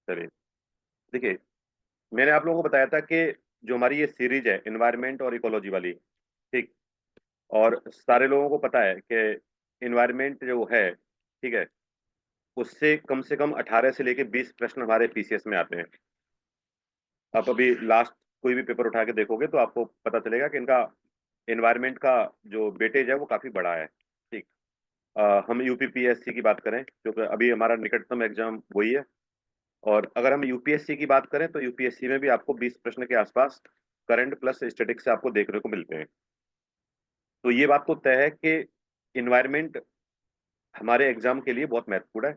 चलिए, देखिए, मैंने आप लोगों को बताया था कि जो हमारी ये सीरीज है एनवायरनमेंट और इकोलॉजी वाली, ठीक, और सारे लोगों को पता है कि एनवायरनमेंट जो है, ठीक है, उससे कम से कम 18 से लेके 20 प्रश्न हमारे पीसीएस में आते हैं। आप अभी लास्ट कोई भी पेपर उठा के देखोगे तो आपको पता चलेगा कि इनका एनवायरनमेंट का जो वेटेज है वो काफी बड़ा है। ठीक। हम यूपीपीएससी की बात करें, क्योंकि अभी हमारा निकटतम एग्जाम वही है। और अगर हम यूपीएससी की बात करें तो यूपीएससी में भी आपको 20 प्रश्न के आसपास करंट प्लस स्टैटिक्स से आपको देखने को मिलते हैं। तो ये बात तो तय है कि इन्वायरमेंट हमारे एग्जाम के लिए बहुत महत्वपूर्ण है।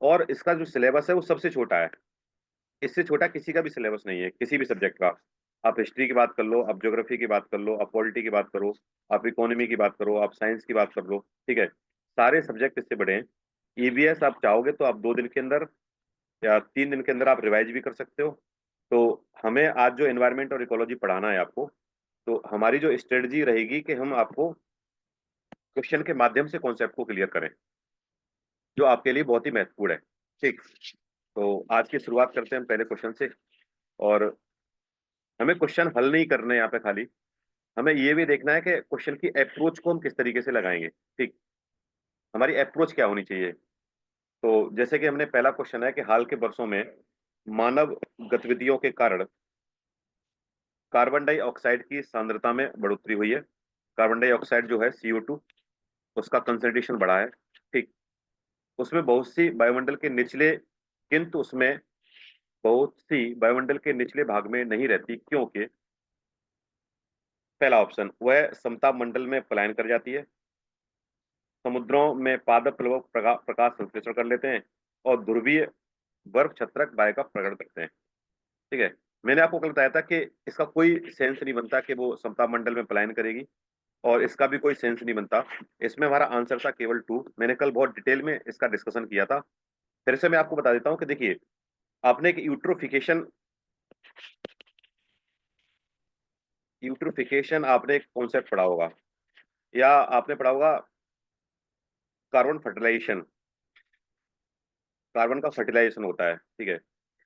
और इसका जो सिलेबस है वो सबसे छोटा है। इससे छोटा किसी का भी सिलेबस नहीं है किसी भी सब्जेक्ट का। आप हिस्ट्री की बात कर लो, आप ज्योग्राफी की बात कर लो, आप पॉलिटी की बात करो, आप इकोनॉमी की बात करो, आप साइंस की बात कर लो, ठीक है, सारे सब्जेक्ट इससे बड़े हैं। ईवीएस आप चाहोगे तो आप 2 दिन के अंदर या 3 दिन के अंदर आप रिवाइज भी कर सकते हो। तो हमें आज जो एनवायरनमेंट और इकोलॉजी पढ़ाना है आपको, तो हमारी जो स्ट्रेटजी रहेगी कि हम आपको क्वेश्चन के माध्यम से कॉन्सेप्ट को क्लियर करें, जो आपके लिए बहुत ही महत्वपूर्ण है। ठीक। तो आज की शुरुआत करते हैं हम पहले क्वेश्चन से। और हमें क्वेश्चन हल नहीं करने यहाँ पे खाली, हमें ये भी देखना है कि क्वेश्चन की अप्रोच को हम किस तरीके से लगाएंगे। ठीक। हमारी अप्रोच क्या होनी चाहिए। तो जैसे कि हमने पहला क्वेश्चन है कि हाल के वर्षों में मानव गतिविधियों के कारण कार्बन डाइऑक्साइड की सांद्रता में बढ़ोतरी हुई है। कार्बन डाइऑक्साइड जो है CO2, उसका कंसंट्रेशन बढ़ा है। ठीक। उसमें बहुत सी वायुमंडल के निचले, किंतु उसमें बहुत सी वायुमंडल के निचले भाग में नहीं रहती, क्योंकि पहला ऑप्शन वह समताप मंडल में पलायन कर जाती है, समुद्रों में पादप प्लवक प्रकाश संश्लेषण कर लेते हैं, और ध्रुवीय बर्फ छत्रक वायु का प्रकट करते हैं। ठीक है। मैंने आपको कल बताया था कि इसका कोई सेंस नहीं बनता कि वो समताप मंडल में पलायन करेगी, और इसका भी कोई सेंस नहीं बनता। इसमें हमारा आंसर था केवल 2। मैंने कल बहुत डिटेल में इसका डिस्कशन किया था। फिर से मैं आपको बता देता हूँ कि देखिए, आपने एक यूट्रोफिकेशन यूट्रोफिकेशन आपने एक कॉन्सेप्ट पढ़ा होगा, या आपने पढ़ा होगा कार्बन फर्टिलाइजेशन। कार्बन का फर्टिलाइजेशन होता है, ठीक है।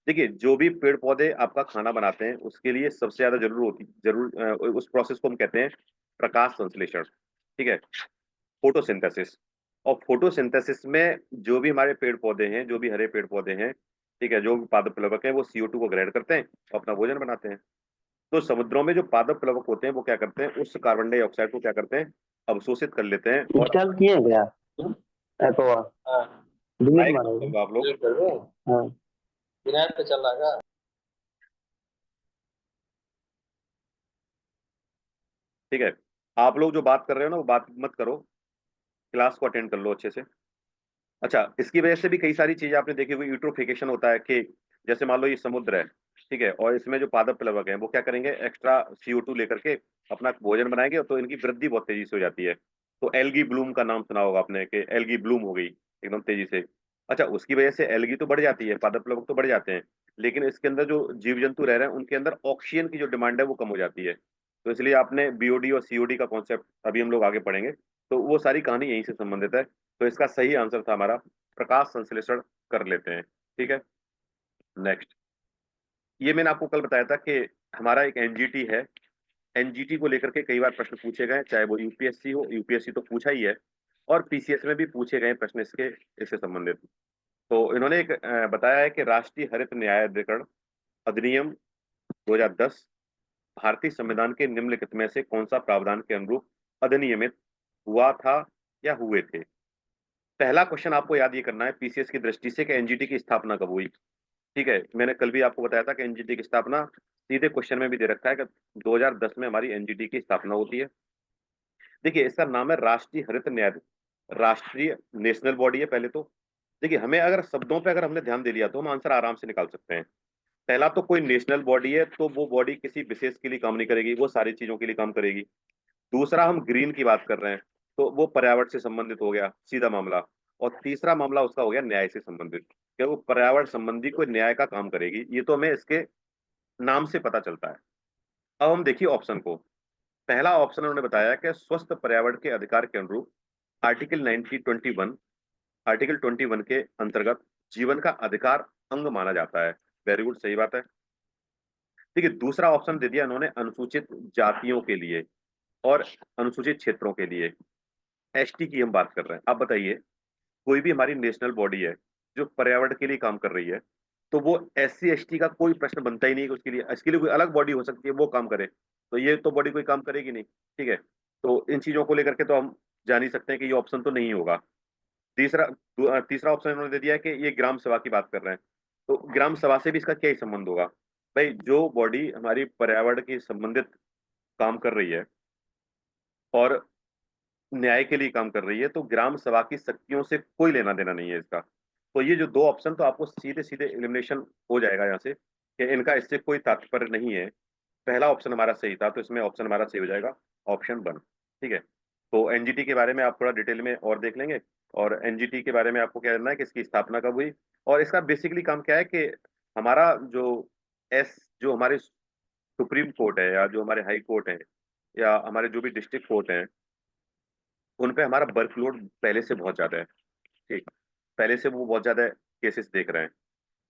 देखिए, जो भी पेड़ पौधे आपका खाना बनाते हैं उसके लिए सबसे ज्यादा उस प्रोसेस को हम कहते हैं प्रकाश संश्लेषण। ठीक है, फोटोसिंथेसिस। और फोटोसिंथेसिस में जो भी हमारे पेड़ पौधे हैं, जो भी हरे पेड़ पौधे हैं, ठीक है, जो भी पादप प्लवक है, वो CO2 को ग्रहण करते हैं और अपना भोजन बनाते हैं। तो समुद्रों में जो पादप प्लवक होते हैं वो क्या करते हैं, उस कार्बन डाइऑक्साइड को क्या करते हैं, अवशोषित कर लेते हैं और इंस्टॉल किए क्या ऐप हुआ? डिलीट माइक मारोगे? आप लोग। हाँ। बिना ऐप पे चल रहा है। ठीक है, आप लोग जो बात कर रहे हो ना वो बात मत करो, क्लास को अटेंड कर लो अच्छे से। अच्छा, इसकी वजह से भी कई सारी चीजें आपने देखी होगी। यूट्रोफिकेशन होता है कि जैसे मान लो ये समुद्र है, ठीक है, और इसमें जो पादप प्लवक हैं वो क्या करेंगे, एक्स्ट्रा CO2 लेकर के अपना भोजन बनाएंगे, तो इनकी वृद्धि बहुत तेजी से हो जाती है। तो एल्गी ब्लूम का नाम सुना होगा आपने कि एल्गी ब्लूम हो गई एकदम तेजी से। अच्छा, उसकी वजह से एल्गी तो बढ़ जाती है, पादप प्लवक तो बढ़ जाते हैं, लेकिन इसके अंदर जो जीव जंतु रह रहे हैं उनके अंदर ऑक्सीजन की जो डिमांड है वो कम हो जाती है। तो इसलिए आपने BOD और COD का कॉन्सेप्ट अभी हम लोग आगे पढ़ेंगे, तो वो सारी कहानी यहीं से संबंधित है। तो इसका सही आंसर था हमारा प्रकाश संश्लेषण कर लेते हैं। ठीक है। नेक्स्ट, ये मैंने आपको कल बताया था कि हमारा एक एनजीटी है। एनजीटी को लेकर के कई बार प्रश्न पूछे गए, चाहे वो यूपीएससी हो, यूपीएससी तो पूछा ही है, और पीसीएस में भी पूछे गए प्रश्न इससे संबंधित। तो इन्होंने एक बताया है कि राष्ट्रीय हरित न्यायाधिकरण अधिनियम 2010 भारतीय संविधान के निम्नलिखित में से कौन सा प्रावधान के अनुरूप अधिनियमित हुआ था या हुए थे। पहला क्वेश्चन आपको याद ये करना है पीसीएस की दृष्टि से कि एनजीटी की स्थापना कब हुई। ठीक है, मैंने कल भी आपको बताया था कि एनजीटी की स्थापना सीधे क्वेश्चन में भी दे रखा है कि 2010 में हमारी एनजीटी की स्थापना होती है। देखिए, इसका नाम है राष्ट्रीय हरित न्याय, राष्ट्रीय नेशनल बॉडी है पहले तो। देखिए, हमें अगर शब्दों पे अगर हमने ध्यान दे लिया तो हम आंसर आराम से निकाल सकते हैं। पहला तो कोई नेशनल बॉडी है तो वो बॉडी किसी विशेष के लिए काम नहीं करेगी, वो सारी चीजों के लिए काम करेगी। दूसरा, हम ग्रीन की बात कर रहे हैं तो वो पर्यावरण से संबंधित हो गया सीधा मामला। और तीसरा मामला उसका हो गया न्याय से संबंधित, कि वो पर्यावरण संबंधी कोई न्याय का काम करेगी। ये तो हमें इसके नाम से पता चलता है। अब हम देखिए ऑप्शन को। पहला ऑप्शन उन्होंने बताया कि स्वस्थ पर्यावरण के अधिकार के अनुरूप आर्टिकल 1921 आर्टिकल 21 के अंतर्गत जीवन का अधिकार अंग माना जाता है। वेरी गुड, सही बात है। देखिए, दूसरा ऑप्शन दे दिया इन्होंने अनुसूचित जातियों के लिए और अनुसूचित क्षेत्रों के लिए। एसटी की हम बात कर रहे हैं। आप बताइए, कोई भी हमारी नेशनल बॉडी है जो पर्यावरण के लिए काम कर रही है, तो वो एससी एसटी का कोई प्रश्न बनता ही नहीं कि उसके लिए कोई अलग बॉडी हो सकती है वो काम करे। तो ये तो बॉडी कोई काम करेगी नहीं। ठीक है, तो इन चीजों को लेकर के तो हम जान ही सकते हैं कि ये ऑप्शन तो नहीं होगा। तीसरा ऑप्शन इन्होंने दे दिया है कि ये ग्राम सभा की बात कर रहे हैं। तो ग्राम सभा से भी इसका क्या ही संबंध होगा? भाई, जो बॉडी हमारी पर्यावरण की संबंधित काम कर रही है और न्याय के लिए काम कर रही है, तो ग्राम सभा की शक्तियों से कोई लेना देना नहीं है इसका। तो ये जो दो ऑप्शन, तो आपको सीधे सीधे एलिमिनेशन हो जाएगा यहाँ से कि इनका इससे कोई तात्पर्य नहीं है। पहला ऑप्शन हमारा सही था, तो इसमें ऑप्शन हमारा सही हो जाएगा, ऑप्शन वन। ठीक है, तो एनजीटी के बारे में आप थोड़ा डिटेल में और देख लेंगे। और एनजीटी के बारे में आपको क्या करना है कि इसकी स्थापना कब हुई और इसका बेसिकली काम क्या है कि हमारा जो हमारे सुप्रीम कोर्ट है या जो हमारे हाई कोर्ट है या हमारे जो भी डिस्ट्रिक्ट कोर्ट हैं, उन पे हमारा वर्कलोड पहले से बहुत ज्यादा है। ठीक, पहले से वो बहुत ज्यादा केसेस देख रहे हैं।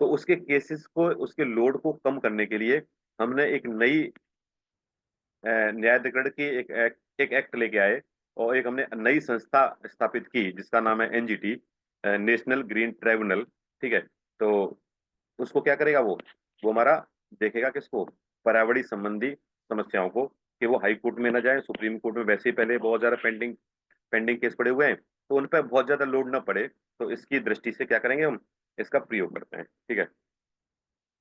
तो उसके केसेस को, उसके लोड को कम करने के लिए हमने एक नई न्याय अधिकरण की एक एक्ट लेके आए और एक हमने नई संस्था स्थापित की जिसका नाम है एनजीटी, नेशनल ग्रीन ट्राइब्यूनल। ठीक है, तो उसको क्या करेगा वो हमारा देखेगा किसको, पर्यावरण संबंधी समस्याओं को, कि वो हाई कोर्ट में ना जाए, सुप्रीम कोर्ट में वैसे ही पहले बहुत ज्यादा पेंडिंग पेंडिंग केस पड़े हुए हैं, तो उन पर बहुत ज्यादा लोड ना पड़े। तो इसकी दृष्टि से क्या करेंगे हम, इसका प्रयोग करते हैं। ठीक है,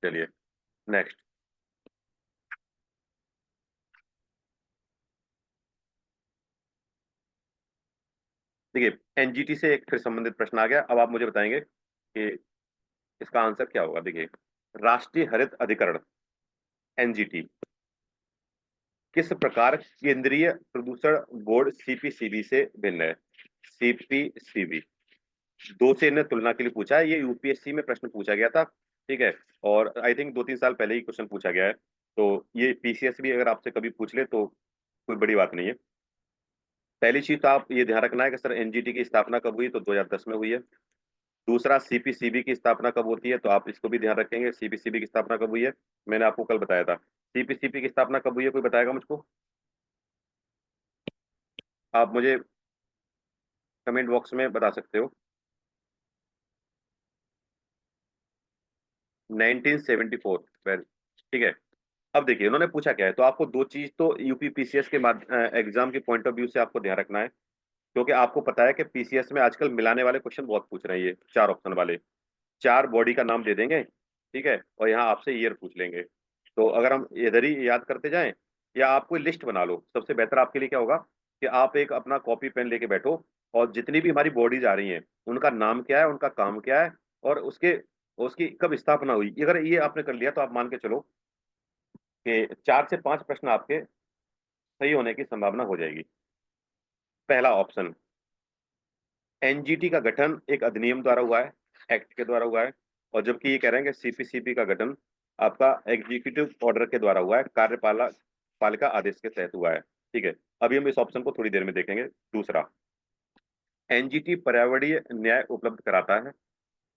चलिए नेक्स्ट। देखिए, एनजीटी से एक फिर संबंधित प्रश्न आ गया। अब आप मुझे बताएंगे कि इसका आंसर क्या होगा। देखिए, राष्ट्रीय हरित अधिकरण एनजीटी किस प्रकार केंद्रीय प्रदूषण बोर्ड सीपीसीबी से भिन्न है? सीपीसीबी, दो से इन्हें तुलना के लिए पूछा है। ये यूपीएससी में प्रश्न पूछा गया था। ठीक है, और आई थिंक 2-3 साल पहले ही क्वेश्चन पूछा गया है। तो ये पीसीएस भी अगर आपसे कभी पूछ ले तो कोई बड़ी बात नहीं है। पहली चीज तो आप ये ध्यान रखना है कि सर एनजीटी की स्थापना कब हुई, तो 2010 में हुई है। दूसरा, सीपीसीबी की स्थापना कब होती है, तो आप इसको भी ध्यान रखेंगे, सीपीसीबी की स्थापना कब हुई है। मैंने आपको कल बताया था। सीपीसीबी की स्थापना कब हुई है, कोई बताएगा मुझको? आप मुझे कमेंट बॉक्स में बता सकते हो। 1974। वेल, ठीक है। अब देखिए उन्होंने पूछा क्या है, तो आपको दो चीज तो यूपी पीसीएस के एग्जाम के पॉइंट ऑफ व्यू से आपको ध्यान रखना है, क्योंकि आपको पता है कि पीसीएस में आजकल मिलाने वाले क्वेश्चन बहुत पूछ रहे हैं। ये चार ऑप्शन वाले, चार बॉडी का नाम दे देंगे, ठीक है, और यहाँ आपसे ईयर पूछ लेंगे। तो अगर हम इधर ही याद करते जाएं, या आप कोई लिस्ट बना लो, सबसे बेहतर आपके लिए क्या होगा कि आप एक अपना कॉपी पेन लेके बैठो और जितनी भी हमारी बॉडीज आ रही हैं उनका नाम क्या है, उनका काम क्या है, और उसके उसकी कब स्थापना हुई, अगर ये आपने कर लिया तो आप मान के चलो कि 4 से 5 प्रश्न आपके सही होने की संभावना हो जाएगी। पहला ऑप्शन, एनजीटी का गठन एक अधिनियम द्वारा हुआ है, एक्ट के द्वारा हुआ है। और जबकि ये कह रहे हैं कि सीपीसीबी का गठन आपका एग्जीक्यूटिव ऑर्डर के द्वारा हुआ है, कार्यपालिका पालिका आदेश के तहत हुआ है। ठीक है, अभी हम इस ऑप्शन को थोड़ी देर में देखेंगे। दूसरा, एनजीटी पर्यावरणीय न्याय उपलब्ध कराता है,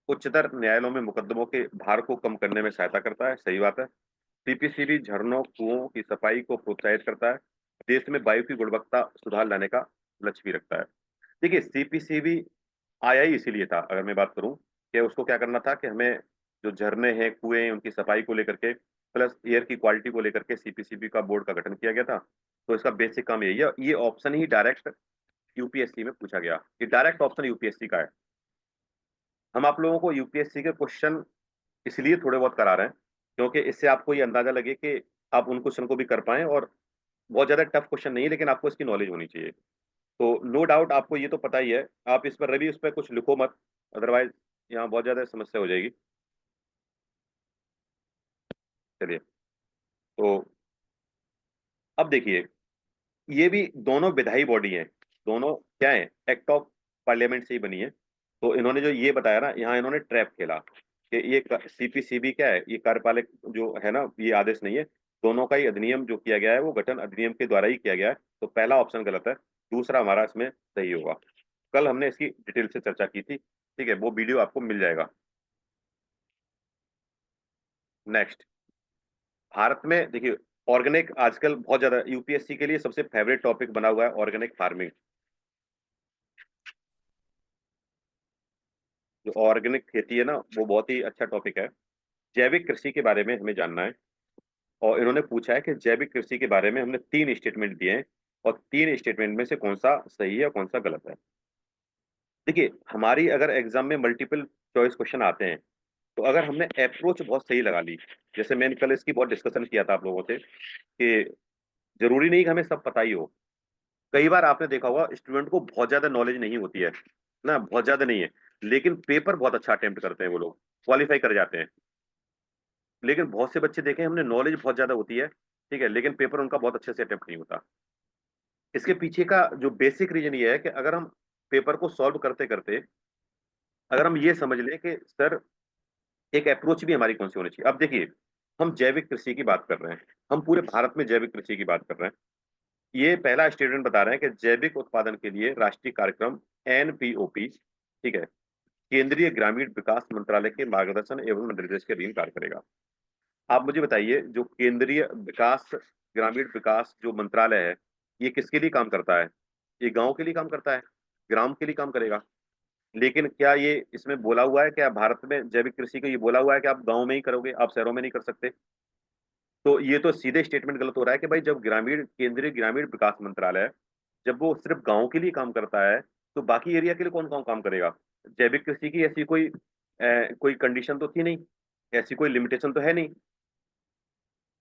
उच्चतर न्यायालयों में मुकदमों के भार को कम करने में सहायता करता है, सही बात है। सीपीसीबी झरनों कुओं की सफाई को प्रोत्साहित करता है, देश में वायु की गुणवत्ता सुधार लाने का लक्ष्य भी रखता है। देखिए, सीपीसीबी आया ही इसीलिए था, अगर मैं बात करूं कि उसको क्या करना था कि हमें जो झरने हैं, कुएं हैं, उनकी सफाई को लेकर के, प्लस एयर की क्वालिटी को लेकर के सीपीसीबी का बोर्ड का गठन किया गया था। तो इसका बेसिक काम यही है। ये ऑप्शन ही डायरेक्ट यूपीएससी में पूछा गया, ये डायरेक्ट ऑप्शन यूपीएससी का है। हम आप लोगों को यूपीएससी के क्वेश्चन इसलिए थोड़े बहुत करा रहे हैं क्योंकि इससे आपको ये अंदाजा लगे कि आप उन क्वेश्चन को भी कर पाए, और बहुत ज्यादा टफ क्वेश्चन नहीं है लेकिन आपको इसकी नॉलेज होनी चाहिए। तो नो डाउट आपको ये तो पता ही है। आप इस पर रवि, उस पर कुछ लिखो मत, अदरवाइज यहाँ बहुत ज्यादा समस्या हो जाएगी। चलिए, तो अब देखिए, ये भी दोनों विधायी बॉडी हैं, दोनों क्या है, एक्ट ऑफ पार्लियामेंट से ही बनी है। तो इन्होंने जो ये बताया ना, यहाँ इन्होंने ट्रैप खेला कि ये सीपीसीबी क्या है, ये कार्यपालक जो है ना, ये आदेश नहीं है। दोनों का ही अधिनियम जो किया गया है वो गठन अधिनियम के द्वारा ही किया गया है। तो पहला ऑप्शन गलत है, दूसरा हमारा इसमें सही होगा। कल हमने इसकी डिटेल से चर्चा की थी। ठीक है, वो वीडियो आपको मिल जाएगा। नेक्स्ट, भारत में देखिए ऑर्गेनिक आजकल बहुत ज्यादा यूपीएससी के लिए सबसे फेवरेट टॉपिक बना हुआ है ऑर्गेनिक फार्मिंग। जो ऑर्गेनिक खेती है ना, वो बहुत ही अच्छा टॉपिक है। जैविक कृषि के बारे में हमें जानना है, और इन्होंने पूछा है कि जैविक कृषि के बारे में हमने 3 स्टेटमेंट दिए हैं, और 3 स्टेटमेंट में से कौन सा सही है और कौन सा गलत है। देखिए हमारी अगर एग्जाम में मल्टीपल चॉइस क्वेश्चन आते हैं, तो अगर हमने अप्रोच बहुत सही लगा ली, जैसे मैंने कल इसकी बहुत डिस्कशन किया था आप लोगों से कि जरूरी नहीं कि हमें सब पता ही हो। कई बार आपने देखा होगा स्टूडेंट को बहुत ज्यादा नॉलेज नहीं होती है ना, बहुत ज्यादा नहीं है, लेकिन पेपर बहुत अच्छा अटेम्प्ट करते हैं, वो लोग क्वालिफाई कर जाते हैं। लेकिन बहुत से बच्चे देखे हैं, हमने नॉलेज बहुत ज्यादा होती है, ठीक है, लेकिन पेपर उनका बहुत अच्छे से अटेम्प्ट नहीं होता। इसके पीछे का जो बेसिक रीजन ये है कि अगर हम पेपर को सॉल्व करते करते अगर हम ये समझ लें कि सर एक अप्रोच भी हमारी कौन सी होनी चाहिए। अब देखिए हम जैविक कृषि की बात कर रहे हैं, हम पूरे भारत में जैविक कृषि की बात कर रहे हैं। ये पहला स्टेटमेंट बता रहे हैं कि जैविक उत्पादन के लिए राष्ट्रीय कार्यक्रम एनपीओपी, ठीक है, केंद्रीय ग्रामीण विकास मंत्रालय के मार्गदर्शन एवं निर्देश के अधीन कार्य करेगा। आप मुझे बताइए, जो केंद्रीय विकास ग्रामीण विकास जो मंत्रालय है, ये किसके लिए काम करता है? ये गांव के लिए काम करता है, ग्राम के लिए काम करेगा। लेकिन क्या ये इसमें बोला हुआ है, क्या भारत में जैविक कृषि को ये बोला हुआ है कि आप गांव में ही करोगे, आप शहरों में नहीं कर सकते? तो ये तो सीधे स्टेटमेंट गलत हो रहा है कि भाई जब ग्रामीण केंद्रीय ग्रामीण विकास मंत्रालय जब वो सिर्फ गांव के लिए काम करता है, तो बाकी एरिया के लिए कौन कौन काम करेगा? जैविक कृषि की ऐसी कोई कंडीशन तो थी नहीं, ऐसी कोई लिमिटेशन तो है नहीं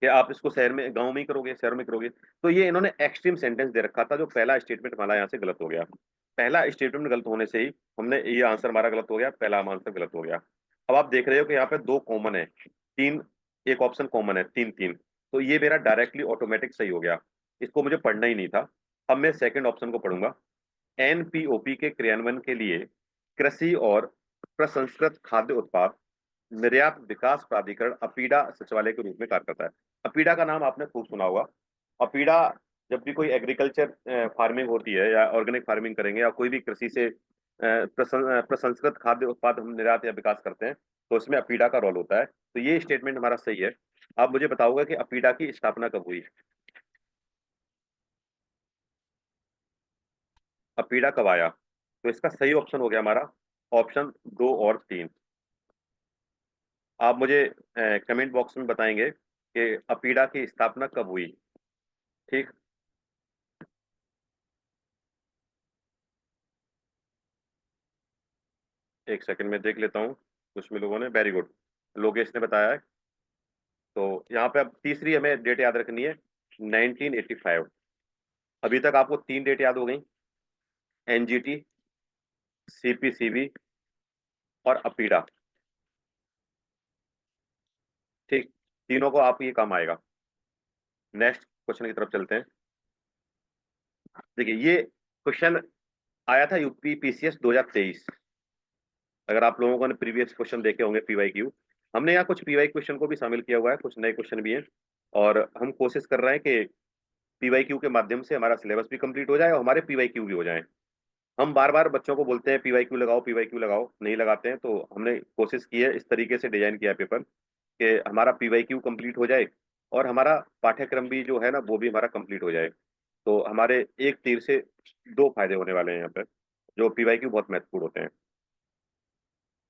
कि आप इसको शहर में गांव में ही करोगे शहर में करोगे। तो ये इन्होंने एक्सट्रीम सेंटेंस दे रखा था, जो पहला स्टेटमेंट हमारा यहाँ से गलत हो गया। पहला स्टेटमेंट गलत होने से ही हमने ये आंसर हमारा गलत हो गया, पहला आंसर गलत हो गया। अब आप देख रहे हो कि यहाँ पे दो कॉमन है, तीन, एक ऑप्शन कॉमन है, तीन तीन। तो ये मेरा डायरेक्टली ऑटोमेटिक सही हो गया, इसको मुझे पढ़ना ही नहीं था। अब मैं सेकंड ऑप्शन को पढ़ूंगा। एनपीओपी के क्रियान्वयन के लिए कृषि और प्रसंस्कृत खाद्य उत्पाद निर्यात विकास प्राधिकरण अपीडा सचिवालय के रूप में कार्य करता है। अपीडा का नाम आपने खूब सुना होगा। अपीडा, जब भी कोई एग्रीकल्चर फार्मिंग होती है या ऑर्गेनिक फार्मिंग करेंगे या कोई भी कृषि से प्रसंस्कृत खाद्य उत्पाद हम निर्यात या विकास करते हैं, तो इसमें अपीडा का रोल होता है। तो ये स्टेटमेंट हमारा सही है। आप मुझे बताओगे कि अपीडा की स्थापना कब हुई? अपीडा कब आया? तो इसका सही ऑप्शन हो गया हमारा ऑप्शन 2 और 3। आप मुझे कमेंट बॉक्स में बताएंगे कि अपीडा की स्थापना कब हुई। ठीक, एक सेकंड में देख लेता हूँ। कुछ में लोगों ने, वेरी गुड, लोकेश ने बताया है। तो यहाँ पे अब तीसरी हमें डेट याद रखनी है, 1985। अभी तक आपको 3 डेट याद हो गई, एनजीटी, सीपीसीबी और अपीडा। ठीक, तीनों को आप ये काम आएगा। नेक्स्ट क्वेश्चन की तरफ चलते हैं। देखिए ये क्वेश्चन आया था यूपी पीसीएस 2023। अगर आप लोगों ने प्रीवियस क्वेश्चन देखे होंगे पीवाई क्यू, हमने यहाँ कुछ पीवाई क्वेश्चन को भी शामिल किया हुआ है, कुछ नए क्वेश्चन भी हैं। और हम कोशिश कर रहे हैं कि पीवाई क्यू के माध्यम से हमारा सिलेबस भी कंप्लीट हो जाए और हमारे पीवाई क्यू भी हो जाए। हम बार बार बच्चों को बोलते हैं पीवाई क्यू लगाओ, पीवाई क्यू लगाओ, नहीं लगाते हैं। तो हमने कोशिश की है, इस तरीके से डिजाइन किया है पेपर कि हमारा पीवाई क्यू कंप्लीट हो जाए और हमारा पाठ्यक्रम भी जो है ना वो भी हमारा कंप्लीट हो जाए। तो हमारे एक तीर से दो फायदे होने वाले हैं यहाँ पे, जो पीवाई क्यू बहुत महत्वपूर्ण होते हैं।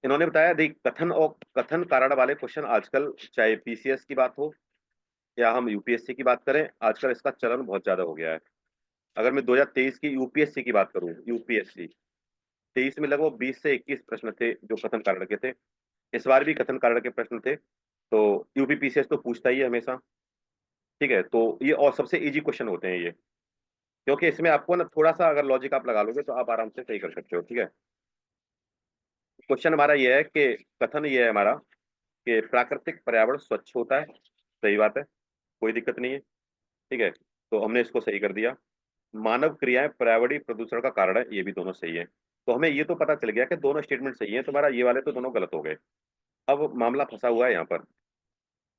इन्होंने बताया देख, कथन और कथन कारण वाले क्वेश्चन आजकल, चाहे पीसीएस की बात हो या हम यूपीएससी की बात करें, आजकल इसका चलन बहुत ज्यादा हो गया है। अगर मैं 2023 की यूपीएससी की बात करूं, यूपीएससी 23 में लगभग 20 से 21 प्रश्न थे जो कथन कारण के थे। इस बार भी कथन कारण के प्रश्न थे। तो यूपी पीसीएस तो पूछता ही है हमेशा, ठीक है। तो ये और सबसे इजी क्वेश्चन होते हैं ये, क्योंकि इसमें आपको ना थोड़ा सा अगर लॉजिक आप लगा लोगे तो आप आराम से सही कर सकते हो, ठीक है। क्वेश्चन हमारा ये है कि कथन ये है हमारा कि प्राकृतिक पर्यावरण स्वच्छ होता है, सही बात है, कोई दिक्कत नहीं है, ठीक है। तो हमने इसको सही कर दिया। मानव क्रियाएं पर्यावरणीय प्रदूषण का कारण है, ये भी दोनों सही है। तो हमें ये तो पता चल गया कि दोनों स्टेटमेंट सही है, तुम्हारा ये वाले तो दोनों गलत हो गए। अब मामला फंसा हुआ है यहाँ पर।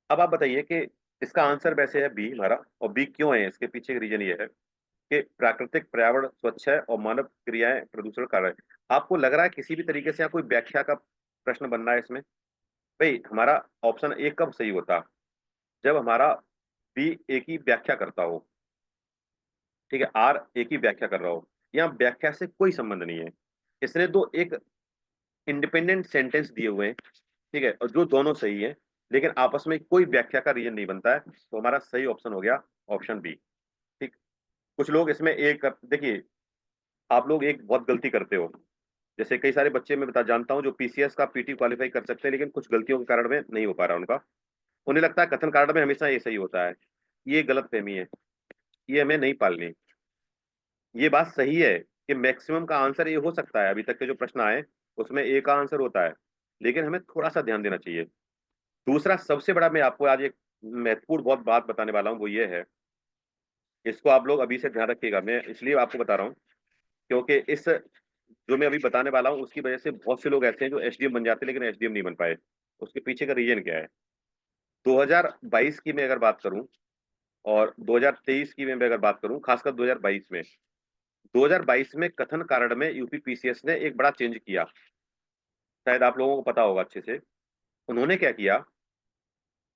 अब आप बताइए कि इसका आंसर वैसे है बी हमारा, और बी क्यों है? इसके पीछे रीजन ये है कि प्राकृतिक पर्यावरण स्वच्छ है और मानव क्रियाएं प्रदूषण कारण है। आपको लग रहा है किसी भी तरीके से यहाँ कोई व्याख्या का प्रश्न बन रहा है इसमें? भाई हमारा ऑप्शन ए कब सही होता? जब हमारा बी ए की व्याख्या करता हो, ठीक है, आर ए की व्याख्या कर रहा हो। यहाँ व्याख्या से कोई संबंध नहीं है। इसने तो एक इंडिपेंडेंट सेंटेंस दिए हुए हैं, ठीक है, और जो दोनों सही है, लेकिन आपस में कोई व्याख्या का रीजन नहीं बनता है, तो हमारा सही ऑप्शन हो गया ऑप्शन बी। ठीक। कुछ लोग इसमें एक देखिए, आप लोग एक बहुत गलती करते हो। जैसे कई सारे बच्चे मैं बता जानता हूँ जो पीसीएस का पीटी क्वालिफाई कर सकते हैं, लेकिन कुछ गलतियों के कारण में नहीं हो पा रहा उनका। उन्हें लगता है कथन कांड में हमेशा ये सही होता है। ये गलत फहमी है, ये हमें नहीं पालनी। ये बात सही है कि मैक्सिमम का आंसर ये हो सकता है, अभी तक के जो प्रश्न आए उसमें ए का आंसर होता है, लेकिन हमें थोड़ा सा ध्यान देना चाहिए। दूसरा सबसे बड़ा, मैं आपको आज एक महत्वपूर्ण बहुत बात बताने वाला हूँ, वो ये है, इसको आप लोग अभी से ध्यान रखिएगा। मैं इसलिए आपको बता रहा हूँ क्योंकि इस जो मैं अभी बताने वाला हूँ उसकी वजह से बहुत से लोग ऐसे हैं जो एसडीएम बन जाते हैं लेकिन एसडीएम नहीं बन पाए। उसके पीछे का रीजन क्या है? 2022 की मैं अगर बात करूं और 2023 की मैं अगर बात करूं, खासकर 2022 में, 2022 में कथन कारण में यूपी पीसीएस ने एक बड़ा चेंज किया। शायद आप लोगों को पता होगा अच्छे से। उन्होंने क्या किया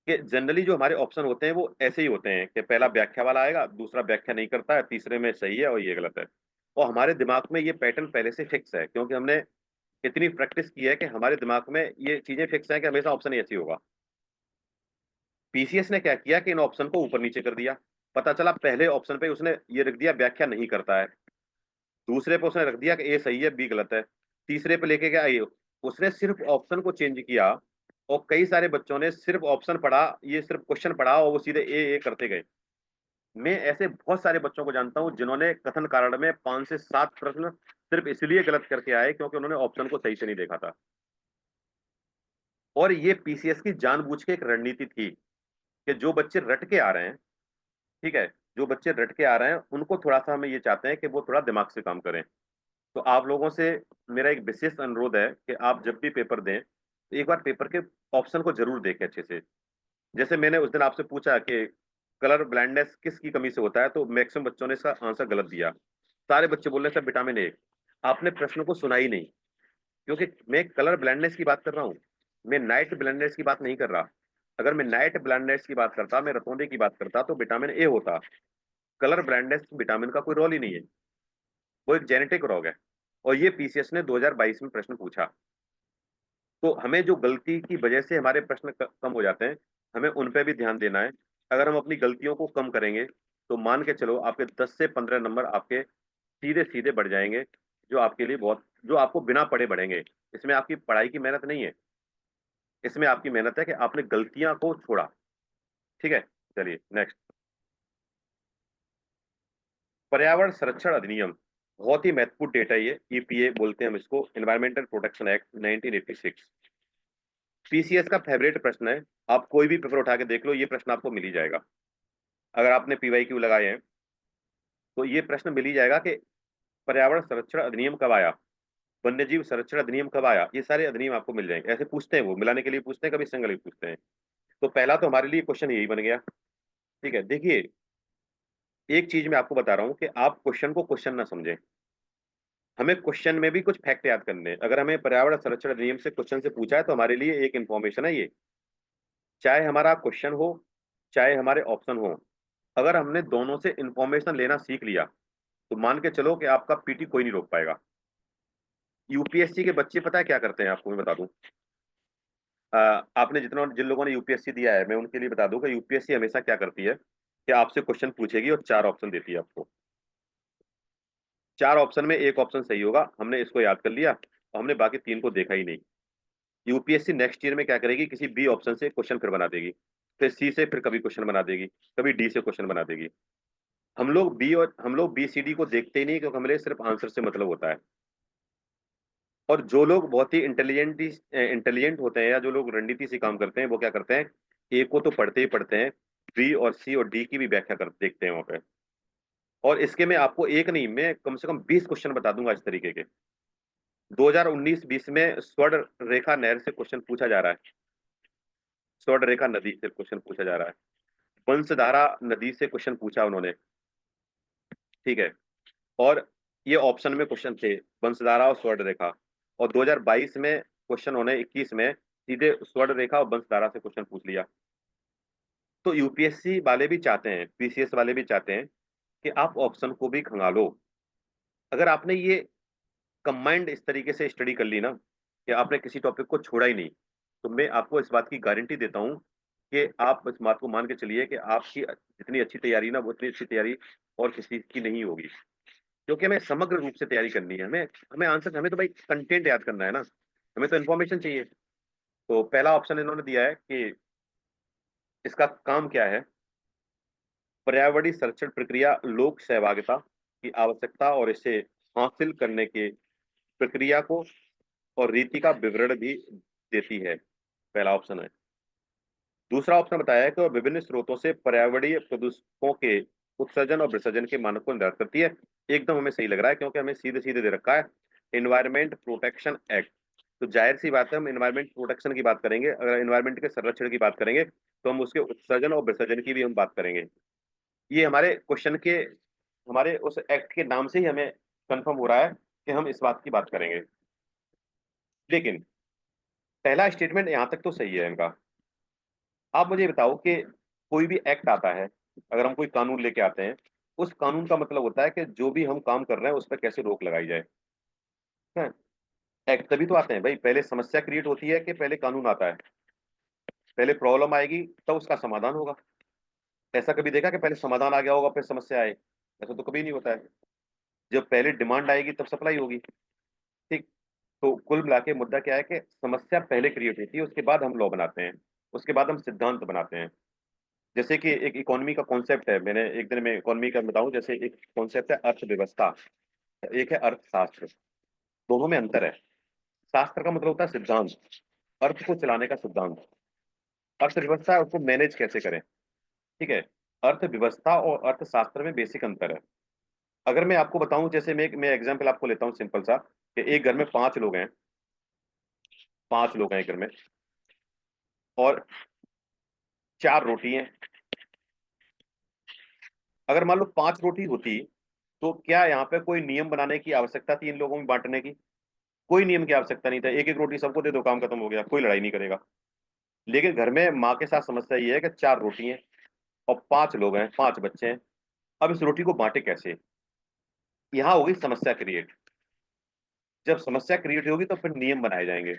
कि जनरली जो हमारे ऑप्शन होते हैं वो ऐसे ही होते हैं कि पहला व्याख्या वाला आएगा, दूसरा व्याख्या नहीं करता है, तीसरे में सही है और ये गलत है। और हमारे दिमाग में ये पैटर्न पहले से फिक्स है, क्योंकि हमने इतनी प्रैक्टिस की है कि हमारे दिमाग में ये चीजें फिक्स है कि हमेशा ऑप्शन ही ऐसी होगा। पीसीएस ने क्या किया कि इन ऑप्शन को ऊपर नीचे कर दिया। पता चला पहले ऑप्शन पे उसने ये रख दिया व्याख्या नहीं करता है, दूसरे पे उसने रख दिया कि ए सही है बी गलत है, तीसरे पे लेके गया ये। उसने सिर्फ ऑप्शन को चेंज किया और कई सारे बच्चों ने सिर्फ ऑप्शन पढ़ा, ये सिर्फ क्वेश्चन पढ़ा और वो सीधे ए करते गए। मैं ऐसे बहुत सारे बच्चों को जानता हूं जिन्होंने कथन कारण में 5 से 7 प्रश्न सिर्फ इसलिए गलत करके आए क्योंकि उन्होंने ऑप्शन को सही से नहीं देखा था। और ये पीसीएस की जानबूझ के एक रणनीति थी कि जो बच्चे रट के आ रहे हैं, ठीक है, जो बच्चे रट के आ रहे हैं उनको थोड़ा सा हमें ये चाहते हैं कि वो थोड़ा दिमाग से काम करें। तो आप लोगों से मेरा एक विशेष अनुरोध है कि आप जब भी पेपर दें तो एक बार पेपर के ऑप्शन को जरूर देखें अच्छे से। जैसे मैंने उस दिन आपसे पूछा कि कलर ब्लाइंडनेस किसकी कमी से होता है, तो मैक्सिमम बच्चों ने इसका आंसर गलत दिया। सारे बच्चे बोल रहे हैं सर विटामिन ए। आपने प्रश्न को सुना ही नहीं, क्योंकि मैं कलर ब्लाइंडनेस की बात कर रहा हूँ, मैं नाइट ब्लाइंडनेस की बात नहीं कर रहा। अगर मैं नाइट ब्लाइंडनेस की बात करता, मैं रतौंधे की बात करता, तो विटामिन ए होता। कलर ब्लाइंडनेस विटामिन का कोई रोल ही नहीं है, वो एक जेनेटिक रोग है। और ये पीसीएस ने 2022 में प्रश्न पूछा। तो हमें जो गलती की वजह से हमारे प्रश्न कम हो जाते हैं, हमें उन पे भी ध्यान देना है। अगर हम अपनी गलतियों को कम करेंगे तो मान के चलो आपके 10 से 15 नंबर आपके सीधे सीधे बढ़ जाएंगे, जो आपके लिए बहुत, जो आपको बिना पढ़े बढ़ेंगे। इसमें आपकी पढ़ाई की मेहनत नहीं है, इसमें आपकी मेहनत है कि आपने गलतियां को छोड़ा। ठीक है, चलिए नेक्स्ट। पर्यावरण संरक्षण अधिनियम, बहुत ही महत्वपूर्ण डेटा है ये, ईपीए बोलते हैं हम इसको, एनवायरमेंटल प्रोटेक्शन एक्ट 1986। पीसीएस का फेवरेट प्रश्न है। आप कोई भी पेपर उठा के देख लो, ये प्रश्न आपको मिल ही जाएगा। अगर आपने पीवाईक्यू लगाए हैं तो ये प्रश्न मिल ही जाएगा कि पर्यावरण संरक्षण अधिनियम कब आया, वन्यजीव संरक्षण अधिनियम कब आया। ये सारे अधिनियम आपको मिल जाएंगे, ऐसे पूछते हैं, वो मिलाने के लिए पूछते हैं, कभी सिंगल ही पूछते हैं। तो पहला तो हमारे लिए क्वेश्चन यही बन गया। ठीक है, देखिए एक चीज मैं आपको बता रहा हूँ कि आप क्वेश्चन को क्वेश्चन ना समझें। हमें क्वेश्चन में भी कुछ फैक्ट याद करने हैं। अगर हमें पर्यावरण संरक्षण अधिनियम से क्वेश्चन से पूछा है तो हमारे लिए एक इन्फॉर्मेशन है ये, चाहे हमारा क्वेश्चन हो चाहे हमारे ऑप्शन हो। अगर हमने दोनों से इंफॉर्मेशन लेना सीख लिया तो मान के चलो कि आपका पीटी कोई नहीं रोक पाएगा। यूपीएससी के बच्चे पता है क्या करते हैं, आपको मैं बता दूं। आपने जिन लोगों ने यूपीएससी दिया है मैं उनके लिए बता दूं कि यूपीएससी हमेशा क्या करती है कि आपसे क्वेश्चन पूछेगी और 4 ऑप्शन देती है आपको। 4 ऑप्शन में एक ऑप्शन सही होगा, हमने इसको याद कर लिया और हमने बाकी 3 को देखा ही नहीं। यूपीएससी नेक्स्ट ईयर में क्या करेगी, किसी बी ऑप्शन से क्वेश्चन फिर बना देगी, फिर सी से फिर कभी क्वेश्चन बना देगी, कभी डी से क्वेश्चन बना देगी। हम लोग बी सी डी को देखते ही नहीं, क्योंकि हमें सिर्फ आंसर से मतलब होता है। और जो लोग बहुत ही इंटेलिजेंट होते हैं या जो लोग रणनीति से काम करते हैं वो क्या करते हैं, ए को तो पढ़ते ही पढ़ते हैं, बी और सी और डी की भी व्याख्या कर देखते हैं वहां पे। और इसके में आपको एक नहीं, मैं कम से कम 20 क्वेश्चन बता दूंगा इस तरीके के। 2019-20 में स्वर्ण रेखा नहर से क्वेश्चन पूछा जा रहा है, स्वर्ण रेखा नदी से क्वेश्चन पूछा जा रहा है, वंशधारा नदी से क्वेश्चन पूछा उन्होंने। ठीक है। और ये ऑप्शन में क्वेश्चन थे, वंशधारा और स्वर्ण रेखा। और 2022 में क्वेश्चन होने 21 में सीधे स्वर्ण रेखा और वंशधारा से क्वेश्चन पूछ लिया। तो यूपीएससी वाले भी चाहते हैं, पीसीएस वाले भी चाहते हैं कि आप ऑप्शन को भी खंगालो। अगर आपने ये कंबाइंड इस तरीके से स्टडी कर ली ना कि आपने किसी टॉपिक को छोड़ा ही नहीं, तो मैं आपको इस बात की गारंटी देता हूँ कि आप इस बात को मान के चलिए कि आपकी जितनी अच्छी तैयारी ना, वो उतनी अच्छी तैयारी और किसी की नहीं होगी। क्योंकि हमें समग्र रूप से तैयारी करनी है। हमें हमें आंसर, हमें तो भाई कंटेंट याद करना है ना, हमें तो इन्फॉर्मेशन चाहिए। तो पहला ऑप्शन इन्होंने दिया है कि इसका काम क्या है, पर्यावरणीय संरक्षण प्रक्रिया लोक सहभागिता की आवश्यकता और इसे हासिल करने के प्रक्रिया को और रीति का विवरण भी देती है। पहला ऑप्शन है। दूसरा ऑप्शन बताया है कि वह विभिन्न स्रोतों से पर्यावरणीय प्रदूषकों के उत्सर्जन और विसर्जन के मानक को निर्धारित करती है। एकदम हमें सही लग रहा है, क्योंकि हमें सीधे सीधे दे रखा है एनवायरमेंट प्रोटेक्शन एक्ट। तो जाहिर सी बात है, हम एनवायरमेंट प्रोटेक्शन की बात करेंगे, अगर एनवायरमेंट के संरक्षण की बात करेंगे तो हम उसके उत्सर्जन और विसर्जन की भी हम बात करेंगे। ये हमारे क्वेश्चन के, हमारे उस एक्ट के नाम से ही हमें कंफर्म हो रहा है कि हम इस बात की बात करेंगे। लेकिन पहला स्टेटमेंट यहां तक तो सही है इनका। आप मुझे बताओ कि कोई भी एक्ट आता है, अगर हम कोई कानून लेके आते हैं, उस कानून का मतलब होता है कि जो भी हम काम कर रहे हैं उस पर कैसे रोक लगाई जाए। है? एक्ट तभी तो आते हैं भाई, पहले समस्या क्रिएट होती है कि पहले कानून आता है? पहले प्रॉब्लम आएगी तब उसका समाधान होगा। ऐसा कभी देखा कि पहले समाधान आ गया होगा फिर समस्या आए? ऐसा तो कभी नहीं होता है। जब पहले डिमांड आएगी तब सप्लाई होगी। ठीक। तो कुल मिला के मुद्दा क्या है कि समस्या पहले क्रिएट होती है, उसके बाद हम लॉ बनाते हैं, उसके बाद हम सिद्धांत बनाते हैं। जैसे कि एक इकोनॉमी का कॉन्सेप्ट है, मैंने एक दिन में इकोनॉमी का बताऊं, जैसे एक कॉन्सेप्ट है अर्थव्यवस्था, एक है अर्थशास्त्र। दोनों में अंतर है। शास्त्र का मतलब होता है सिद्धांत, अर्थ को चलाने का सिद्धांत। अर्थव्यवस्था है उसको मैनेज कैसे करें। ठीक है। अर्थव्यवस्था और अर्थशास्त्र में बेसिक अंतर है। अगर मैं आपको बताऊं, जैसे मैं एग्जांपल आपको लेता हूं सिंपल सा, कि एक घर में 5 लोग हैं, 5 लोग हैं एक घर में, और 4 रोटी हैं। अगर मान लो 5 रोटी होती, तो क्या यहाँ पे कोई नियम बनाने की आवश्यकता थी इन लोगों में बांटने की? कोई नियम की आवश्यकता नहीं था, एक एक रोटी सबको दे दो, काम खत्म हो गया, कोई लड़ाई नहीं करेगा। लेकिन घर में माँ के साथ समस्या ये है कि 4 रोटी हैं और 5 लोग हैं, 5 बच्चे हैं। अब इस रोटी को बांटे कैसे? यहाँ होगी समस्या क्रिएट। जब समस्या क्रिएट होगी तो फिर नियम बनाए जाएंगे,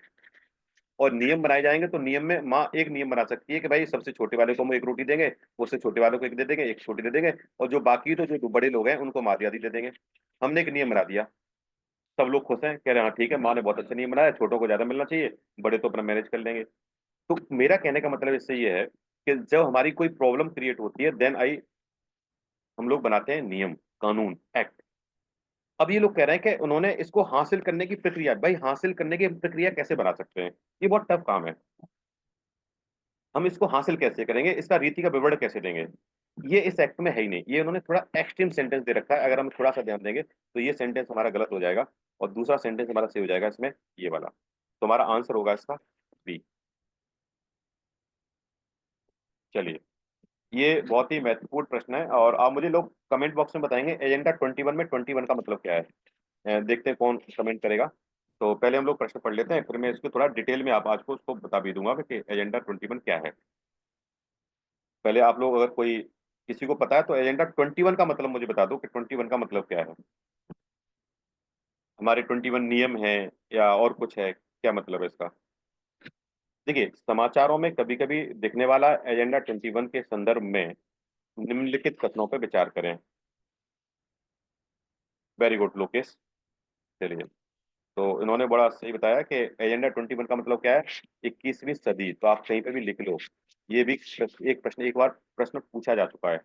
और नियम बनाए जाएंगे तो नियम में माँ एक नियम बना सकती है कि भाई सबसे छोटे वाले को हम 1 रोटी देंगे, उससे छोटे वालों को एक दे देंगे, एक छोटी दे देंगे, और जो बाकी तो जो बड़े लोग हैं उनको आधी आधी दे देंगे। हमने एक नियम बना दिया, सब लोग खुश हैं, कह रहे हैं हाँ ठीक है, माँ ने बहुत अच्छा नियम बनाया, छोटों को ज्यादा मिलना चाहिए, बड़े तो अपना मैनेज कर लेंगे। तो मेरा कहने का मतलब इससे ये है कि जब हमारी कोई प्रॉब्लम क्रिएट होती है, देन आई हम लोग बनाते हैं नियम, कानून, एक्ट। अब ये लोग कह रहे हैं कि उन्होंने इसको हासिल करने की प्रक्रिया, भाई हासिल करने की प्रक्रिया कैसे बना सकते हैं? ये बहुत टफ काम है। हम इसको हासिल कैसे करेंगे, इसका रीति का विवरण कैसे देंगे? ये इस एक्ट में है ही नहीं। ये उन्होंने थोड़ा एक्सट्रीम सेंटेंस दे रखा है, अगर हम थोड़ा सा ध्यान देंगे तो ये सेंटेंस हमारा गलत हो जाएगा, और दूसरा सेंटेंस हमारा सही हो जाएगा इसमें, ये वाला। तो हमारा आंसर होगा इसका बी। चलिए, ये बहुत ही महत्वपूर्ण प्रश्न है, और आप मुझे लोग कमेंट बॉक्स में बताएंगे एजेंडा 21 में 21 का मतलब क्या है। देखते हैं कौन कमेंट करेगा। तो पहले हम लोग प्रश्न पढ़ लेते हैं, फिर मैं इसको थोड़ा डिटेल में आप आज को उसको बता भी दूंगा कि एजेंडा 21 क्या है। पहले आप लोग, अगर कोई किसी को पता है तो एजेंडा 21 का मतलब मुझे बता दो कि 21 का मतलब क्या है। हमारे 21 नियम है या और कुछ है, क्या मतलब है इसका? देखिए, समाचारों में कभी कभी दिखने वाला एजेंडा 21 के संदर्भ में निम्नलिखित कथनों पर विचार करें। Very good Lokesh. चलिए, तो इन्होंने बड़ा सही बताया कि एजेंडा 21 का मतलब क्या है, 21वीं सदी। तो आप कहीं पे भी लिख लो, ये भी एक प्रश्न, एक बार प्रश्न पूछा जा चुका है।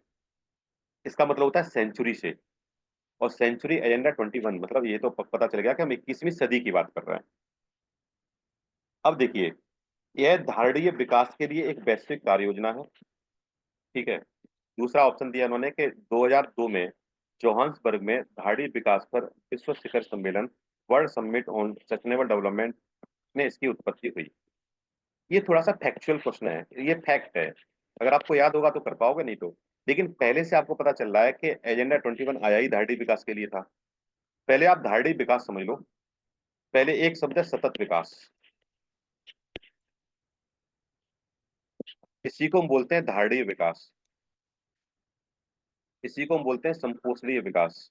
इसका मतलब होता है सेंचुरी से, और सेंचुरी एजेंडा 21, मतलब ये तो पता चल गया कि हम 21वीं सदी की बात कर रहे हैं। अब देखिए, यह धारणीय विकास के लिए एक वैश्विक कार्य योजना है। ठीक है। दूसरा ऑप्शन दिया उन्होंने कि 2002 में जोहान्सबर्ग में धारणीय विकास पर विश्व शिखर सम्मेलन, world summit on sustainable development में इसकी उत्पत्ति हुई। ये थोड़ा सा फैक्चुअल क्वेश्चन है, ये फैक्ट है, अगर आपको याद होगा तो कर पाओगे, नहीं तो। लेकिन पहले से आपको पता चल रहा है कि एजेंडा 21 आया ही धारणीय विकास के लिए था। पहले आप धारणीय विकास समझ लो। पहले एक शब्द है सतत विकास, इसी को हम बोलते हैं धारणीय विकास, इसी को हम बोलते हैं संपोषणीय विकास।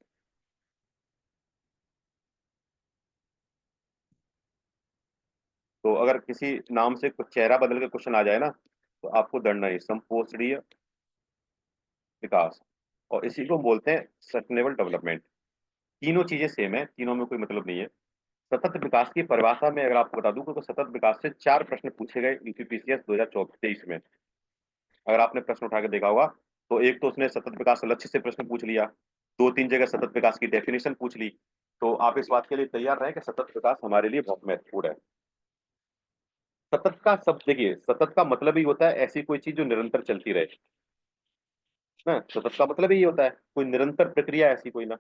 तो अगर किसी नाम से कुछ चेहरा बदल के क्वेश्चन आ जाए ना, तो आपको डरना है, संपोषणीय विकास। और इसी को हम बोलते हैं सस्टेनेबल डेवलपमेंट। तीनों चीजें सेम है, तीनों में कोई मतलब नहीं है। सतत विकास की परिभाषा में अगर आपको बता दूं तो सतत विकास से 4 प्रश्न पूछे गए यूपीपीसीएस 2023 में। अगर आपने प्रश्न उठा के देखा होगा, तो एक तो उसने सतत विकास लक्ष्य से प्रश्न पूछ लिया, 2-3 जगह सतत विकास की डेफिनेशन पूछ ली। तो आप इस बात के लिए तैयार रहें कि सतत विकास हमारे लिए बहुत महत्वपूर्ण है। सतत का शब्द देखिए, सतत का मतलब ही होता है ऐसी कोई चीज जो निरंतर चलती रहे ना। सतत का मतलब ही होता है कोई निरंतर प्रक्रिया ऐसी कोई ना।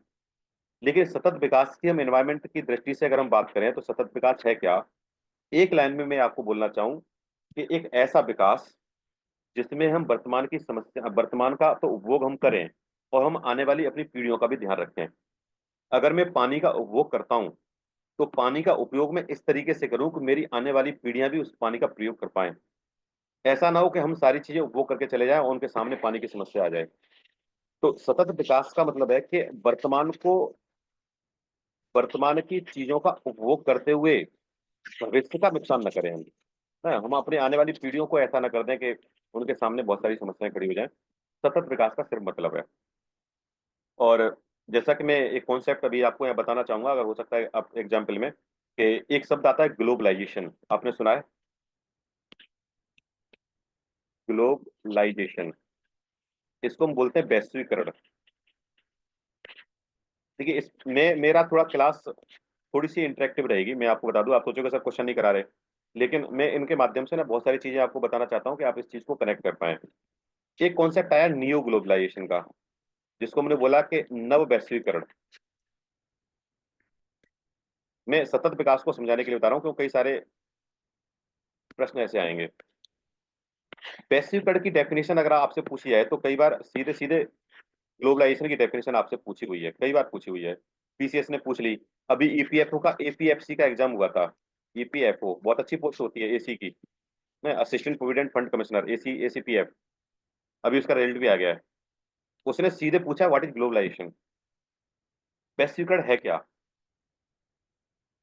लेकिन सतत विकास की हम एनवायरमेंट की दृष्टि से अगर हम बात करें तो सतत विकास है क्या। एक लाइन में मैं आपको बोलना चाहूं कि एक ऐसा विकास जिसमें हम वर्तमान की समस्या, वर्तमान का तो उपभोग हम करें और हम आने वाली अपनी पीढ़ियों का भी ध्यान रखें। अगर मैं पानी का उपभोग करता हूं तो पानी का उपयोग मैं इस तरीके से करूं कि मेरी आने वाली पीढ़ियां भी उस पानी का प्रयोग कर पाएं। ऐसा ना हो कि हम सारी चीजें उपभोग करके चले जाएं और उनके सामने पानी की समस्या आ जाए। तो सतत विकास का मतलब है कि वर्तमान की चीजों का उपभोग करते हुए भविष्य का नुकसान न करें हम। हम अपने आने वाली पीढ़ियों को ऐसा ना कर दें कि उनके सामने बहुत सारी समस्याएं खड़ी हो जाएं। सतत विकास का सिर्फ मतलब है। और जैसा कि मैं एक कॉन्सेप्ट अभी आपको यहाँ बताना चाहूंगा, अगर हो सकता है आप एग्जाम्पल में, कि एक शब्द आता है ग्लोबलाइजेशन, आपने सुना है? ग्लोबलाइजेशन, इसको हम बोलते हैं वैश्वीकरण। देखिए इसमें मेरा थोड़ा क्लास थोड़ी सी इंटरेक्टिव रहेगी, मैं आपको बता दूं। आप सोचोगे सर क्वेश्चन नहीं करा रहे, लेकिन मैं इनके माध्यम से ना बहुत सारी चीजें आपको बताना चाहता हूँ कि आप इस चीज को कनेक्ट कर पाए। एक कॉन्सेप्ट आया नियो ग्लोबलाइजेशन का, जिसको हमने बोला कि नव वैश्वीकरण। मैं सतत विकास को समझाने के लिए बता रहा हूँ क्योंकि कई सारे प्रश्न ऐसे आएंगे। वैश्वीकरण की डेफिनेशन अगर आपसे पूछी जाए तो कई बार सीधे सीधे ग्लोबलाइजेशन की डेफिनेशन आपसे पूछी हुई है, कई बार पूछी हुई है। पीसीएस ने पूछ ली। अभी ईपीएफओ का एपीएफसी का एग्जाम हुआ था। ईपीएफओ बहुत अच्छी पोस्ट होती है एसी की, मैं assistant provident fund commissioner, AC ACPF. अभी उसका रिजल्ट भी आ गया है। उसने सीधे पूछा व्हाट इज ग्लोबलाइजेशन, वैश्वीकरण है क्या।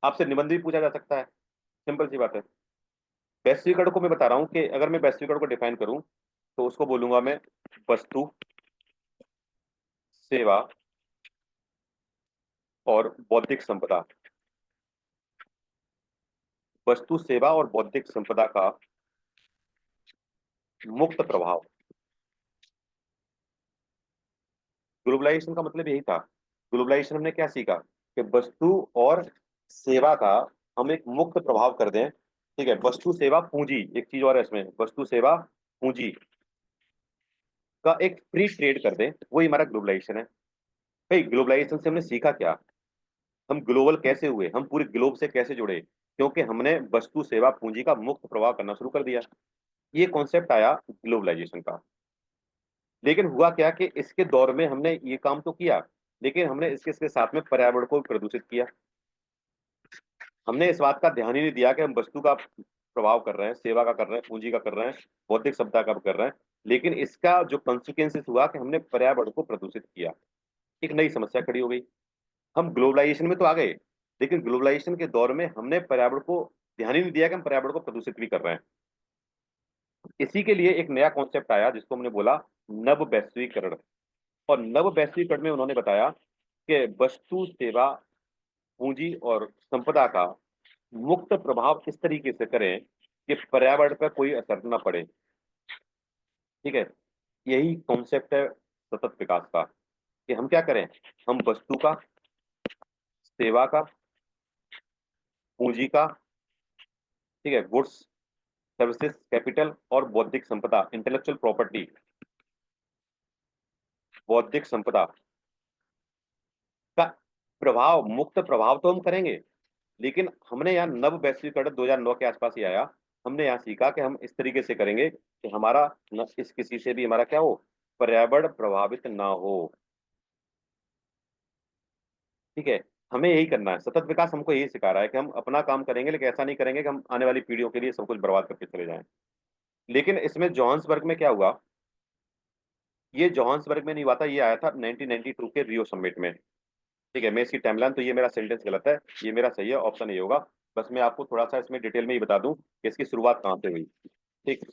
आपसे निबंध भी पूछा जा सकता है, सिंपल सी बात है। वैश्वीकरण को मैं बता रहा हूँ कि अगर मैं वैश्वीकरण को डिफाइन करूं तो उसको बोलूंगा मैं वस्तु, सेवा और बौद्धिक संपदा। वस्तु, सेवा और बौद्धिक संपदा का मुक्त प्रभाव। ग्लोबलाइजेशन का मतलब यही था। ग्लोबलाइजेशन हमने क्या सीखा कि वस्तु और सेवा का हम एक मुक्त प्रभाव कर दें। ठीक है, वस्तु सेवा पूंजी, एक चीज और है इसमें, वस्तु सेवा पूंजी का एक फ्री ट्रेड कर दें, वही हमारा ग्लोबलाइजेशन है। भाई ग्लोबलाइजेशन से हमने सीखा क्या, हम ग्लोबल कैसे हुए, हम पूरे ग्लोब से कैसे जुड़े, क्योंकि हमने वस्तु सेवा पूंजी का मुक्त प्रवाह करना शुरू कर दिया। ये कॉन्सेप्ट आया ग्लोबलाइजेशन का। लेकिन हुआ क्या कि इसके दौर में हमने ये काम तो किया, लेकिन हमने इसके इसके साथ में पर्यावरण को भी प्रदूषित किया। हमने इस बात का ध्यान ही नहीं दिया कि हम वस्तु का प्रभाव कर रहे हैं, सेवा का कर रहे हैं, पूंजी का कर रहे हैं, बौद्धिक संपदा का कर रहे हैं। लेकिन इसका जो कॉन्सिक्वेंसेस हुआ कि हमने पर्यावरण को प्रदूषित किया। एक नई समस्या खड़ी हो गई। हम ग्लोबलाइजेशन में तो आ गए, लेकिन ग्लोबलाइजेशन के दौर में हमने पर्यावरण को ध्यान ही नहीं दिया कि हम पर्यावरण को प्रदूषित भी कर रहे हैं। इसी के लिए एक नया कॉन्सेप्ट आया जिसको हमने बोला नव वैश्वीकरण। और नव वैश्वीकरण में उन्होंने बताया कि वस्तु सेवा पूंजी और संपदा का मुक्त प्रभाव इस तरीके से करें कि पर्यावरण पर कोई असर न पड़े। ठीक है, यही कॉन्सेप्ट है सतत विकास का, कि हम क्या करें, हम वस्तु का, सेवा का, पूंजी का, ठीक है, गुड्स सर्विसेज कैपिटल और बौद्धिक संपदा इंटेलेक्चुअल प्रॉपर्टी, बौद्धिक संपदा का प्रभाव, मुक्त प्रभाव तो हम करेंगे। लेकिन हमने यहाँ नव वैश्वीकरण 2009 के आसपास ही आया। हमने यहाँ सीखा कि हम इस तरीके से करेंगे कि हमारा न इस किसी से भी हमारा क्या हो, पर्यावरण प्रभावित ना हो। ठीक है, हमें यही करना है, सतत विकास हमको यही सिखा रहा है कि हम अपना काम करेंगे, लेकिन ऐसा नहीं करेंगे कि हम आने वाली पीढ़ियों के लिए सब कुछ बर्बाद करके चले जाएं। लेकिन इसमें जोहान्सबर्ग में क्या हुआ, ये जोहान्सबर्ग में नहीं हुआ था, ये आया था 1992 के रियो समिट में। ठीक है, मैं इसकी टाइमलाइन, तो ये मेरा सेंटेंस गलत है, ये मेरा सही है, ऑप्शन ये होगा। बस मैं आपको थोड़ा सा इसमें डिटेल में ही बता दूं कि इसकी शुरुआत कहाँ से हुई। ठीक,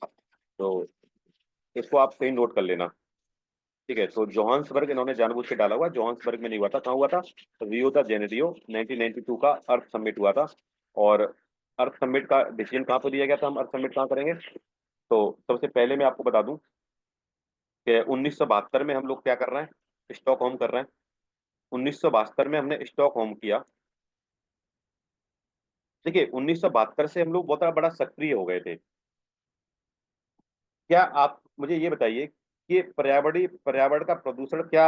तो इसको आप कहीं नोट कर लेना। ठीक है, तो जोहान्सबर्ग इन्होंने जानबूझ के डाला हुआ, जोहान्सबर्ग में नहीं हुआ था, कहाँ हुआ था, रियो द जेनेरियो 1992 का अर्थ समिट हुआ था। और अर्थ समिट का डिसीजन कहाँ पर लिया गया था, हम अर्थ समिट कहाँ करेंगे। तो सबसे पहले मैं आपको बता दूं कि 1972 में हम लोग क्या कर रहे हैं, स्टॉकहोम कर रहे हैं। 1972 में हमने स्टॉकहोम किया। देखिए 1972 से हम लोग बहुत बड़ा सक्रिय हो गए थे। क्या आप मुझे ये बताइए कि पर्यावरण का प्रदूषण क्या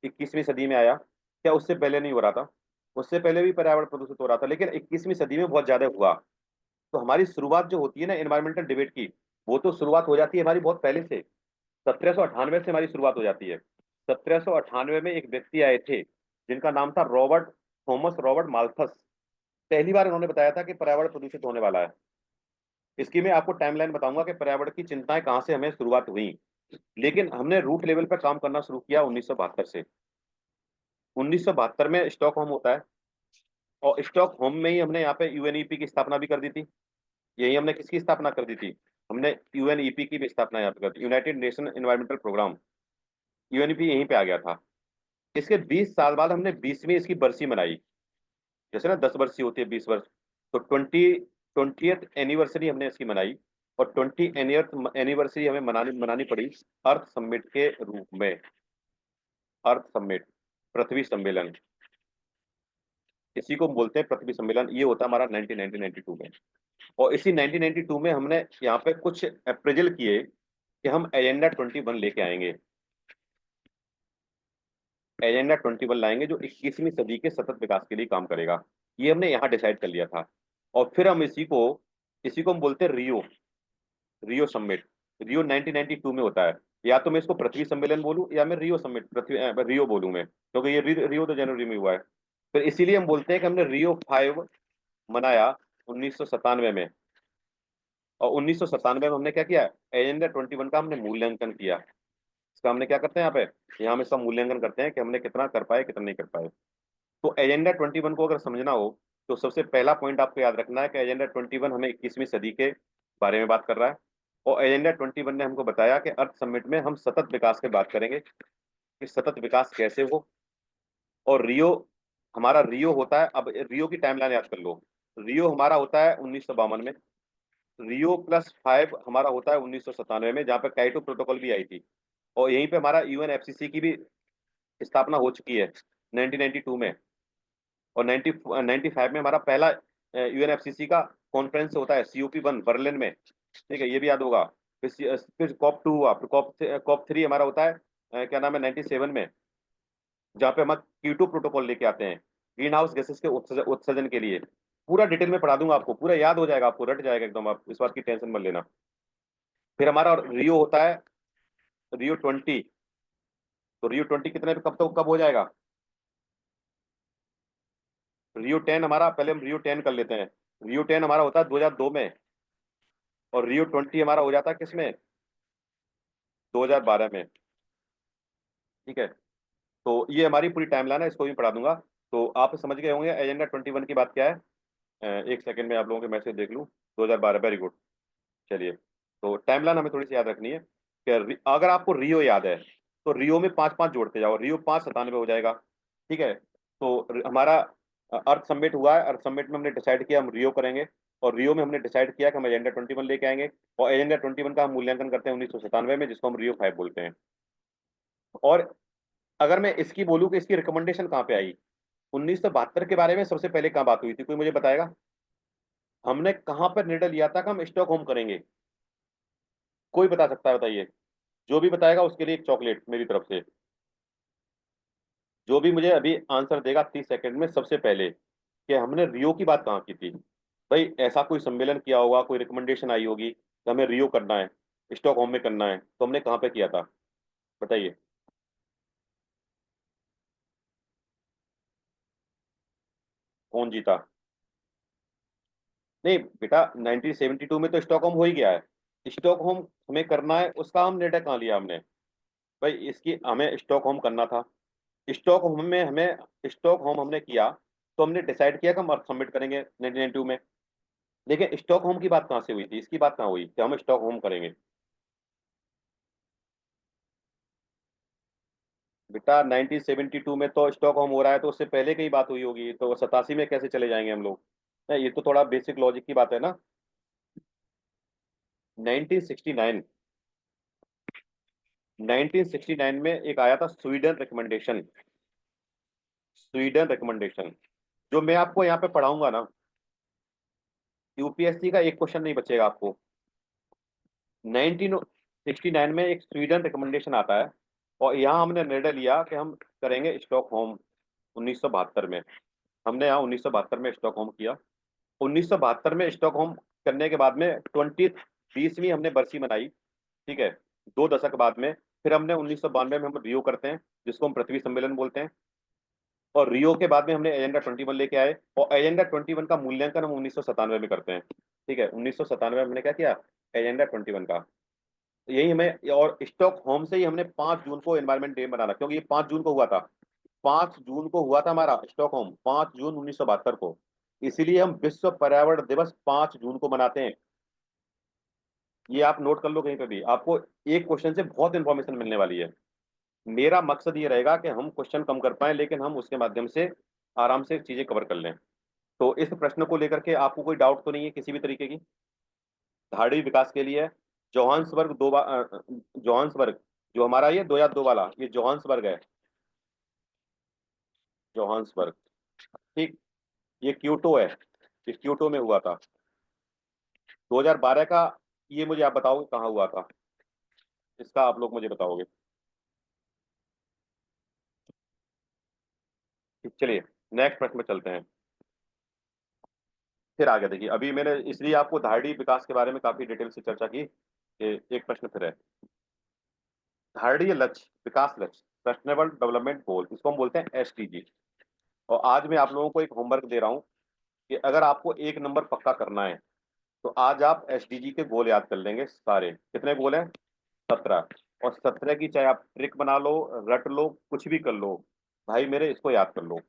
21वीं सदी में आया, क्या उससे पहले नहीं हो रहा था। उससे पहले भी पर्यावरण प्रदूषित हो रहा था, लेकिन 21वीं सदी में बहुत ज्यादा हुआ। तो हमारी शुरुआत जो होती है ना एनवायरमेंटल डिबेट की, वो तो शुरुआत हो जाती है हमारी बहुत पहले से। 1798 से हमारी शुरुआत हो जाती है। 1798 में एक व्यक्ति आए थे जिनका नाम था रॉबर्ट, थॉमस रॉबर्ट माल्थस। पहली बार उन्होंने बताया था कि पर्यावरण प्रदूषित होने वाला है। इसकी मैं आपको टाइमलाइन बताऊंगा कि पर्यावरण की चिंताएं कहाँ से हमें शुरुआत हुई। लेकिन हमने रूट लेवल पर काम करना शुरू किया 1972 से। 1972 में स्टॉकहोम होता है, और स्टॉकहोम में ही हमने यहाँ पे यूएनईपी की स्थापना भी कर दी थी। यही हमने किसकी स्थापना कर दी थी, हमने यूएनईपी की भी स्थापना यहाँ पे कर दी, United Nation environmental programme. UNEP यहीं पे आ गया था। इसके 20 साल बाद हमने 20वीं इसकी बरसी मनाई। जैसे ना 10 वर्ष की होती है, 20 वर्ष, तो 20th एनिवर्सरी हमने इसकी मनाई। और 20th एनिवर्सरी हमें मनानी मनानी पड़ी अर्थ समिट के रूप में। अर्थ समिट, पृथ्वी सम्मेलन, इसी को हम बोलते हैं पृथ्वी सम्मेलन। ये होता है हमारा 1992 में। और इसी 1992 में हमने यहाँ पे कुछ अप्रेजल किए कि हम एजेंडा 21 लेके आएंगे। एजेंडा 21 लाएंगे जो 21वीं सदी के सतत विकास के लिए काम करेगा। ये हमने यहाँ डिसाइड कर लिया था। और फिर हम इसी को हम बोलते हैं रियो, रियो समिट। रियो 1992 में होता है। या तो मैं इसको पृथ्वी सम्मेलन बोलूं, या मैं रियो समिट, रियो बोलूं मैं, क्योंकि ये रियो तो जनवरी में हुआ है। फिर इसीलिए हम बोलते हैं कि हमने रियो 5 मनाया 1997 में। और 1997 में हमने क्या किया, एजेंडा 21 का हमने मूल्यांकन किया। इसका हमने क्या करते हैं यहाँ पे, यहाँ हम इसका मूल्यांकन करते हैं कि हमने कितना कर पाए, कितना नहीं कर पाए। तो एजेंडा 21 को अगर समझना हो, तो सबसे पहला पॉइंट आपको याद रखना है कि एजेंडा 21 हमें 21वीं सदी के बारे में बात कर रहा है। और एजेंडा 21 ने हमको बताया कि अर्थ समिट में हम सतत विकास की बात करेंगे, कि सतत विकास कैसे हो। और रियो, हमारा रियो होता है, अब रियो की टाइमलाइन याद कर लो। रियो हमारा होता है 1952 में। रियो+5 हमारा होता है 1997 में, जहाँ पे काइटो प्रोटोकॉल भी आई थी। और यहीं पे हमारा यूएनएफसीसी की भी स्थापना हो चुकी है 1992 में। और 95 में हमारा पहला यूएनएफसीसी का कॉन्फ्रेंस होता है COP1 बर्लिन में। ठीक है, ये भी याद होगा। फिर COP2 हुआ, फिर COP3 हमारा होता है क्या नाम है, 97 में, जहाँ पे हम कीटो प्रोटोकॉल लेके आते हैं ग्रीन हाउस गैसेस के उत्सर्जन के लिए। पूरा डिटेल में पढ़ा दूंगा आपको, पूरा याद हो जाएगा, आपको रट जाएगा एकदम, आप इस बात की टेंशन मत लेना। फिर हमारा रियो होता है रियो 20। तो रियो 20 कितने पे कब हो जाएगा, रियो 10 हमारा, पहले हम रियो 10 कर लेते हैं। रियो 10 हमारा होता है 2002 में। और रियो 20 हमारा हो जाता है किसमें, 2012 में। ठीक है, तो ये हमारी पूरी टाइमलाइन है, इसको भी पढ़ा दूंगा। तो आप समझ गए होंगे एजेंडा 21 की बात क्या है। एक सेकंड में आप लोगों के मैसेज देख लूँ। 2012, वेरी गुड। चलिए, तो टाइमलाइन हमें थोड़ी सी याद रखनी है कि अगर आपको रियो याद है, तो रियो में 5 5 जोड़ते जाओ, रियो 5 97 हो जाएगा। ठीक है, तो हमारा अर्थ समिट हुआ है, अर्थ समिट में हमने डिसाइड किया हम रियो करेंगे। और रियो में हमने डिसाइड किया कि हम एजेंडा 21 लेके आएंगे। और एजेंडा 21 का हम मूल्यांकन करते हैं 1997 में, जिसको हम रियो 5 बोलते हैं। और अगर मैं इसकी बोलूँ कि इसकी रिकमेंडेशन कहाँ पे आई, 1972 के बारे में सबसे पहले कहाँ बात हुई थी, कोई मुझे बताएगा। हमने कहाँ पर निर्णय लिया था कि हम स्टॉक होम करेंगे, कोई बता सकता है, बताइए। जो भी बताएगा उसके लिए एक चॉकलेट मेरी तरफ से। जो भी मुझे अभी आंसर देगा 30 सेकंड में सबसे पहले, कि हमने रियो की बात कहाँ की थी। भाई ऐसा कोई सम्मेलन किया होगा, कोई रिकमेंडेशन आई होगी कि हमें रियो करना है, स्टॉक होम में करना है, तो हमने कहाँ पे किया था, बताइए। कौन जीता? नहीं बेटा, 1972 में तो स्टॉकहोम हो ही गया है। स्टॉकहोम हमें करना है, उसका हम निर्णय कहाँ लिया हमने? भाई इसकी हमें स्टॉकहोम करना था। स्टॉकहोम में हमें स्टॉकहोम हमने किया, तो हमने डिसाइड किया कि हम अर्थ सबमिट करेंगे 1992 में। लेकिन स्टॉकहोम की बात कहाँ से हुई थी? इसकी बात कहाँ हुई कि हम स्टॉकहोम करेंगे? बेटा 1972 में तो स्टॉकहोम हो रहा है, तो उससे पहले की ही बात हुई होगी, तो 87 में कैसे चले जाएंगे हम लोग? नहीं, ये तो थोड़ा बेसिक लॉजिक की बात है ना। 1969, 1969 में एक आया था स्वीडन रिकमेंडेशन। स्वीडन रिकमेंडेशन, जो मैं आपको यहाँ पे पढ़ाऊंगा ना, यूपीएससी का एक क्वेश्चन नहीं बचेगा आपको। 1969 में एक स्वीडन रिकमेंडेशन आता है, और यहाँ हमने निर्णय लिया कि हम करेंगे स्टॉकहोम। 1972 में हमने यहाँ 1972 में स्टॉकहोम किया। 1972 में स्टॉकहोम करने के बाद में 20वीं हमने बरसी मनाई। ठीक है, 2 दशक बाद में फिर हमने 1992 में हम रियो करते हैं, जिसको हम पृथ्वी सम्मेलन बोलते हैं। और रियो के बाद में हमने एजेंडा 21 लेके आए, और एजेंडा 21 का मूल्यांकन हम 1997 में करते हैं। ठीक है, 1997 में हमने क्या किया? एजेंडा 21 का यही हमें, और स्टॉक होम से ही हमने 5 जून को एनवायरमेंट डे मनाना, क्योंकि ये 5 जून को हुआ था। 5 जून को हुआ था हमारा स्टॉक होम, 5 जून 1972 को। इसीलिए हम विश्व पर्यावरण दिवस 5 जून को मनाते हैं। ये आप नोट कर लो कहीं पे भी, आपको एक क्वेश्चन से बहुत इंफॉर्मेशन मिलने वाली है। मेरा मकसद ये रहेगा कि हम क्वेश्चन कम कर पाए, लेकिन हम उसके माध्यम से आराम से चीजें कवर कर लें। तो इस प्रश्न को लेकर के आपको कोई डाउट तो नहीं है किसी भी तरीके की? धाड़ी विकास के लिए जोहान्सबर्ग जोहान्सबर्ग, जो हमारा ये 2002 वाला, ये जोहान्सबर्ग है। जोहान्सबर्ग, ठीक। ये क्योटो है, ये क्योटो में हुआ था 2012 का। ये मुझे आप बताओगे कहाँ हुआ था? इसका आप लोग मुझे बताओगे। ठीक, चलिए नेक्स्ट प्रश्न में चलते हैं। फिर आगे देखिए, अभी मैंने इसलिए आपको धारणी विकास के बारे में काफी डिटेल से चर्चा की कि एक प्रश्न फिर है। धारणीय लक्ष्य, विकास लक्ष्य, सस्टेनेबल डेवलपमेंट गोल, इसको हम बोलते हैं एसडीजी। और आज मैं आप लोगों को एक होमवर्क दे रहा हूँ कि अगर आपको 1 नंबर पक्का करना है, तो आज आप एसडीजी के गोल याद कर लेंगे सारे। कितने गोल हैं? 17। और 17 की चाहे आप ट्रिक बना लो, रट लो, कुछ भी कर लो, भाई मेरे इसको याद कर लो।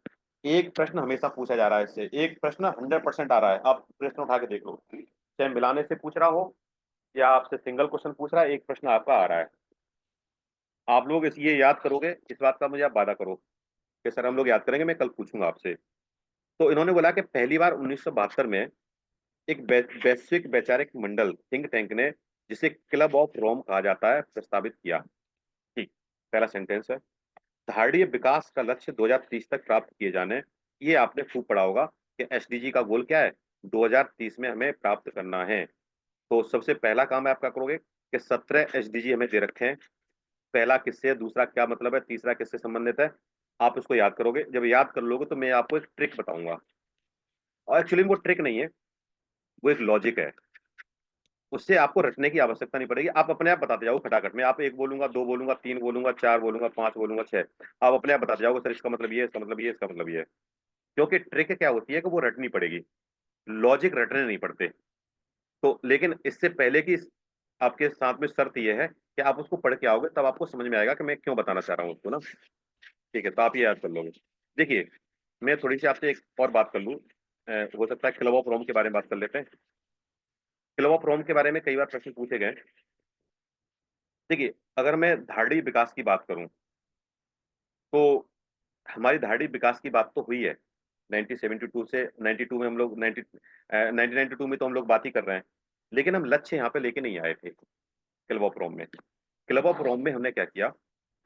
एक प्रश्न हमेशा पूछा जा रहा है इससे, एक प्रश्न 100% आ रहा है। आप प्रश्न उठा के देख लो, चाहे मिलाने से पूछ रहा हो या आपसे सिंगल क्वेश्चन पूछ रहा है, एक प्रश्न आपका आ रहा है। आप लोग इस ये याद करोगे, इस बात का मुझे आप वादा करो कि सर हम लोग याद करेंगे, मैं कल पूछूंगा आपसे। तो इन्होंने बोला कि पहली बार 1972 में एक वैश्विक वैचारिक मंडल, थिंक टैंक ने, जिसे क्लब ऑफ रोम कहा जाता है, प्रस्तावित किया। ठीक, पहला सेंटेंस है। धारणीय विकास का लक्ष्य 2030 तक प्राप्त किए जाने। ये आपने खूब पढ़ा होगा कि एसडीजी का गोल क्या है? 2030 में हमें प्राप्त करना है। तो सबसे पहला काम है आपका करोगे कि 17 एसडीजी हमें दे रखे हैं। पहला किससे है, दूसरा क्या मतलब है, तीसरा किससे संबंधित है, आप उसको याद करोगे। जब याद कर लोगे तो मैं आपको एक ट्रिक बताऊंगा, और एक्चुअली वो ट्रिक नहीं है, वो एक लॉजिक है। उससे आपको रटने की आवश्यकता नहीं पड़ेगी, आप अपने आप बताते जाओगे खटाखट में। आप एक बोलूंगा, दो बोलूंगा, तीन बोलूंगा, चार बोलूंगा, पांच बोलूंगा, छह, आप अपने आप बताते जाओगे, सर इसका मतलब ये, इसका मतलब ये, इसका मतलब ये। क्योंकि ट्रिक क्या होती है कि वो रटनी पड़ेगी, लॉजिक रटने नहीं पड़ते। तो लेकिन इससे पहले की आपके साथ में शर्त यह है कि आप उसको पढ़ के आओगे, तब आपको समझ में आएगा कि मैं क्यों बताना चाह रहा हूँ उसको ना। ठीक है, तो आप ये याद कर लोगे। देखिए, मैं थोड़ी सी आपसे एक और बात कर लूँ। हो सकता है क्लब ऑफ रोम के बारे में बात कर लेते हैं। क्लब ऑफ रोम के बारे में कई बार प्रश्न पूछे गए। देखिए, अगर मैं धारणी विकास की बात करूं, तो हमारी धारणी विकास की बात तो हुई है 1972 से। 92 में हम लोग 1992 में तो हम लोग बात ही कर रहे हैं। लेकिन हम लक्ष्य यहाँ पे लेके नहीं आए थे क्लब ऑफ रोम में। क्लब ऑफ रोम में हमने क्या किया?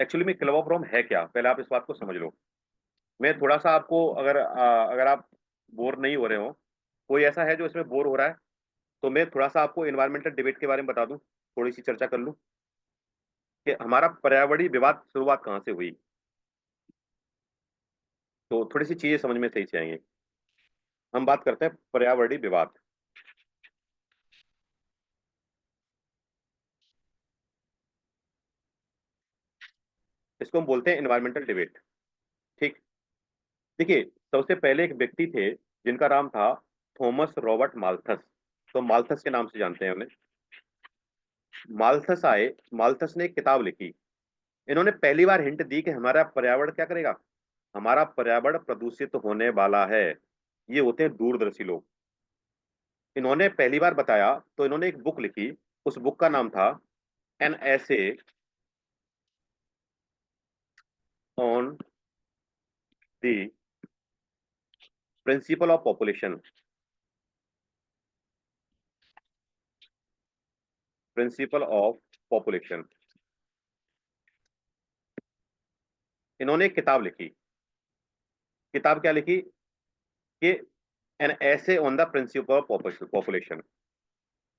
एक्चुअली में क्लब ऑफ रोम है क्या, पहले आप इस बात को समझ लो। मैं थोड़ा सा आपको, अगर आप बोर नहीं हो रहे हो, कोई ऐसा है जो इसमें बोर हो रहा है, तो मैं थोड़ा सा आपको इन्वायरमेंटल डिबेट के बारे में बता दूं, थोड़ी सी चर्चा कर लूं कि हमारा पर्यावरणीय विवाद शुरुआत कहाँ से हुई। तो थोड़ी सी चीजें समझ में सही से आएंगे। हम बात करते हैं पर्यावरणीय विवाद, इसको हम बोलते हैं इन्वायरमेंटल डिबेट। ठीक, देखिए, सबसे पहले एक व्यक्ति थे, जिनका नाम था थॉमस रॉबर्ट माल्थस। तो माल्थस के नाम से जानते हैं उन्हें। माल्थस आए, माल्थस ने एक किताब लिखी। इन्होंने पहली बार हिंट दी कि हमारा पर्यावरण क्या करेगा, हमारा पर्यावरण प्रदूषित होने वाला है। ये होते हैं दूरदर्शी लोग। इन्होंने पहली बार बताया तो इन्होंने एक बुक लिखी। उस बुक का नाम था an essay on the principle of population. Principle of population. इन्होंने एक किताब लिखी। किताब क्या लिखी कि an essay on the principle of population.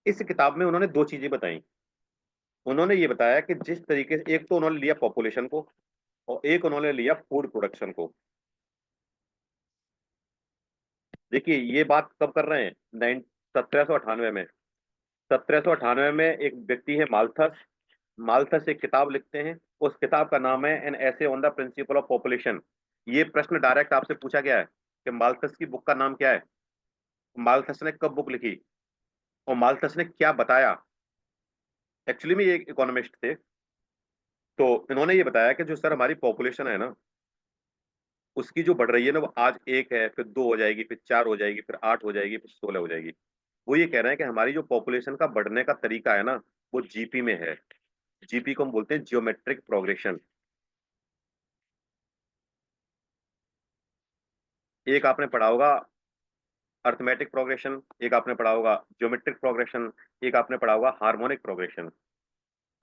इस किताब में उन्होंने दो चीजें बताई। उन्होंने ये बताया कि जिस तरीके से, एक तो उन्होंने लिया पॉपुलेशन को और एक उन्होंने लिया फूड प्रोडक्शन को। देखिए ये बात कब कर रहे हैं, 1798 में। 1798 में एक व्यक्ति है माल्थस। माल्थस एक किताब लिखते हैं। उस किताब का नाम है एन ऐसे on the principle of population. ये प्रश्न डायरेक्ट आपसे पूछा गया है कि माल्थस की बुक का नाम क्या है, माल्थस ने कब बुक लिखी और माल्थस ने क्या बताया। एक्चुअली में ये एक इकोनॉमिस्ट थे। तो इन्होंने ये बताया कि जो सर हमारी पॉपुलेशन है ना, उसकी जो बढ़ रही है ना, वो आज एक है, फिर दो हो जाएगी, फिर चार हो जाएगी, फिर आठ हो जाएगी, फिर 16 हो जाएगी। वो ये कह रहे हैं कि हमारी जो पॉपुलेशन का बढ़ने का तरीका है ना, वो जीपी में है। जीपी को हम बोलते हैं जियोमेट्रिक प्रोग्रेशन। एक आपने पढ़ा होगा अर्थमेटिक प्रोग्रेशन, एक आपने पढ़ा होगा ज्योमेट्रिक प्रोग्रेशन, एक आपने पढ़ा होगा हार्मोनिक प्रोग्रेशन।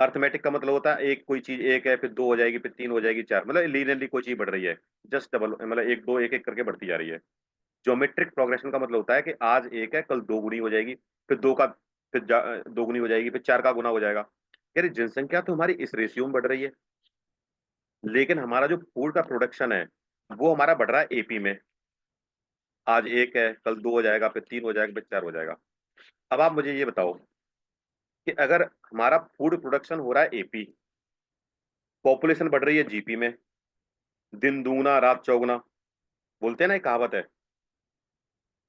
अर्थमेटिक का मतलब होता है एक कोई चीज एक है, फिर दो हो जाएगी, फिर तीन हो जाएगी, चार, मतलब लीनियरली कोई चीज बढ़ रही है। जस्ट डबल, मतलब एक दो एक एक करके बढ़ती जा रही है। ज्योमेट्रिक प्रोग्रेशन का मतलब होता है कि आज एक है, कल दो गुनी हो जाएगी, फिर दो का, फिर दो गुनी हो जाएगी, फिर चार का गुना हो जाएगा। यार जनसंख्या तो हमारी इस रेशियो में बढ़ रही है, लेकिन हमारा जो फूड का प्रोडक्शन है वो हमारा बढ़ रहा है एपी में। आज एक है, कल दो हो जाएगा, फिर तीन हो जाएगा, फिर चार हो जाएगा। अब आप मुझे ये बताओ कि अगर हमारा फूड प्रोडक्शन हो रहा है एपी, पॉपुलेशन बढ़ रही है जीपी में, दिन दूगना रात चौगुना, बोलते हैं ना, एक कहावत है।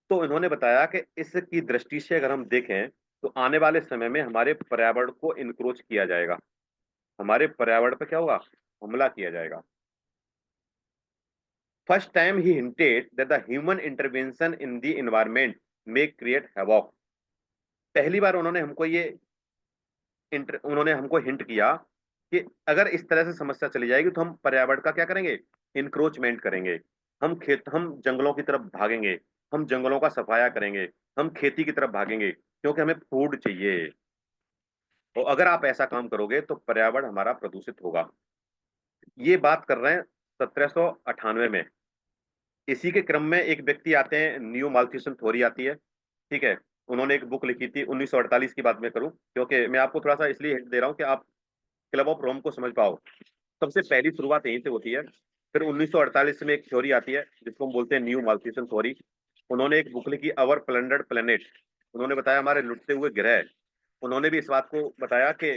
तो इन्होंने बताया कि इसकी दृष्टि से अगर हम देखें तो आने वाले समय में हमारे पर्यावरण को इनक्रोच किया जाएगा, हमारे पर्यावरण पर क्या होगा, हमला किया जाएगा। First time he hinted that the human intervention in the environment may create havoc। पहली बार उन्होंने हमको हिंट किया कि अगर इस तरह से समस्या चली जाएगी तो हम पर्यावरण का क्या करेंगे, इंक्रोचमेंट करेंगे। हम जंगलों की तरफ भागेंगे, हम जंगलों का सफाया करेंगे, हम खेती की तरफ भागेंगे, क्योंकि हमें फूड चाहिए। और अगर आप ऐसा काम करोगे तो पर्यावरण हमारा प्रदूषित होगा। ये बात कर रहे हैं 1798 में। इसी के क्रम में एक व्यक्ति आते हैं, न्यू माल्थुसन थ्योरी आती है। ठीक है। उन्होंने एक बुक लिखी थी 1948 की बात मैं करूं, क्योंकि मैं आपको थोड़ा सा इसलिए हिंट दे रहा हूं कि आप क्लब ऑफ रोम को समझ पाओ। सबसे पहली शुरुआत यहीं से होती है। फिर 1948 में एक थ्योरी आती है जिसको हम बोलते हैं न्यू माल्थुसन थ्योरी। उन्होंने एक बुक लिखी अवर प्लैंडर्ड प्लेनेट। उन्होंने बताया हमारे लुटते हुए ग्रह। उन्होंने भी इस बात को बताया कि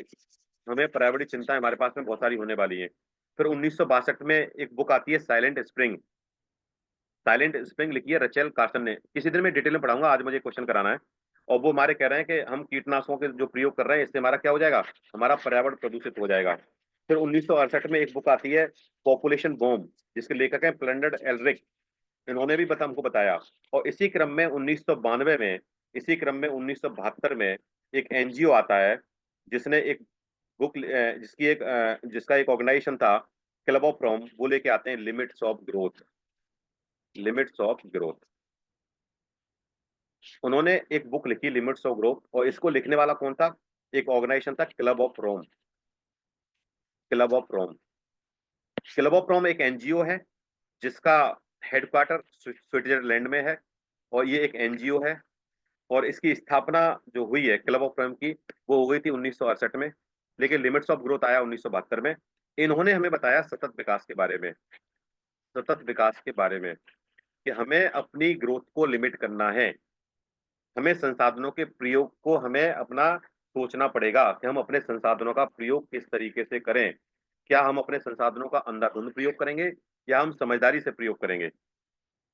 हमें पर्यावरणीय चिंताएं हमारे पास में बहुत सारी होने वाली हैं। फिर 1962 में एक बुक आती है साइलेंट स्प्रिंग। साइलेंट स्प्रिंग लिखी है रचेल कार्सन ने। किसी दिन मैं डिटेल में पढ़ाऊंगा, आज मुझे क्वेश्चन कराना है। और वो हमारे कह रहे हैं कि हम कीटनाशकों के जो प्रयोग कर रहे हैं इससे हमारा क्या हो जाएगा, हमारा पर्यावरण प्रदूषित हो जाएगा। फिर 1968 में एक बुक आती है पॉपुलेशन बॉम्ब, जिसके लेखक हैं प्लेंडर्ड एलरिक। इन्होंने भी हमको बताया। और इसी क्रम में 1992 में, इसी क्रम में 1972 में एक एनजीओ आता है जिसने एक बुक, जिसका एक ऑर्गेनाइजेशन था क्लब ऑफ रोम, वो लेके आते हैं limits of growth. Limits of growth. उन्होंने एक बुक लिखी लिमिट्स ऑफ ग्रोथ, और इसको लिखने वाला कौन था, एक ऑर्गेनाइजेशन था club of Rome. Club of Rome. Club of Rome एक एनजीओ है जिसका हेडक्वार्टर स्विट्जरलैंड में है। और ये एक एनजीओ है। और इसकी स्थापना जो हुई है क्लब ऑफ रोम की, वो हो गई थी 1968 में। लेकिन लिमिट्स ऑफ ग्रोथ आया 1972 में। इन्होंने हमें बताया सतत विकास के बारे में। सतत विकास के बारे में कि हमें अपनी ग्रोथ को लिमिट करना है। हमें संसाधनों के प्रयोग को हमें अपना सोचना पड़ेगा कि हम अपने संसाधनों का प्रयोग किस तरीके से करें। क्या हम अपने संसाधनों का अंधाधुंध प्रयोग करेंगे या हम समझदारी से प्रयोग करेंगे।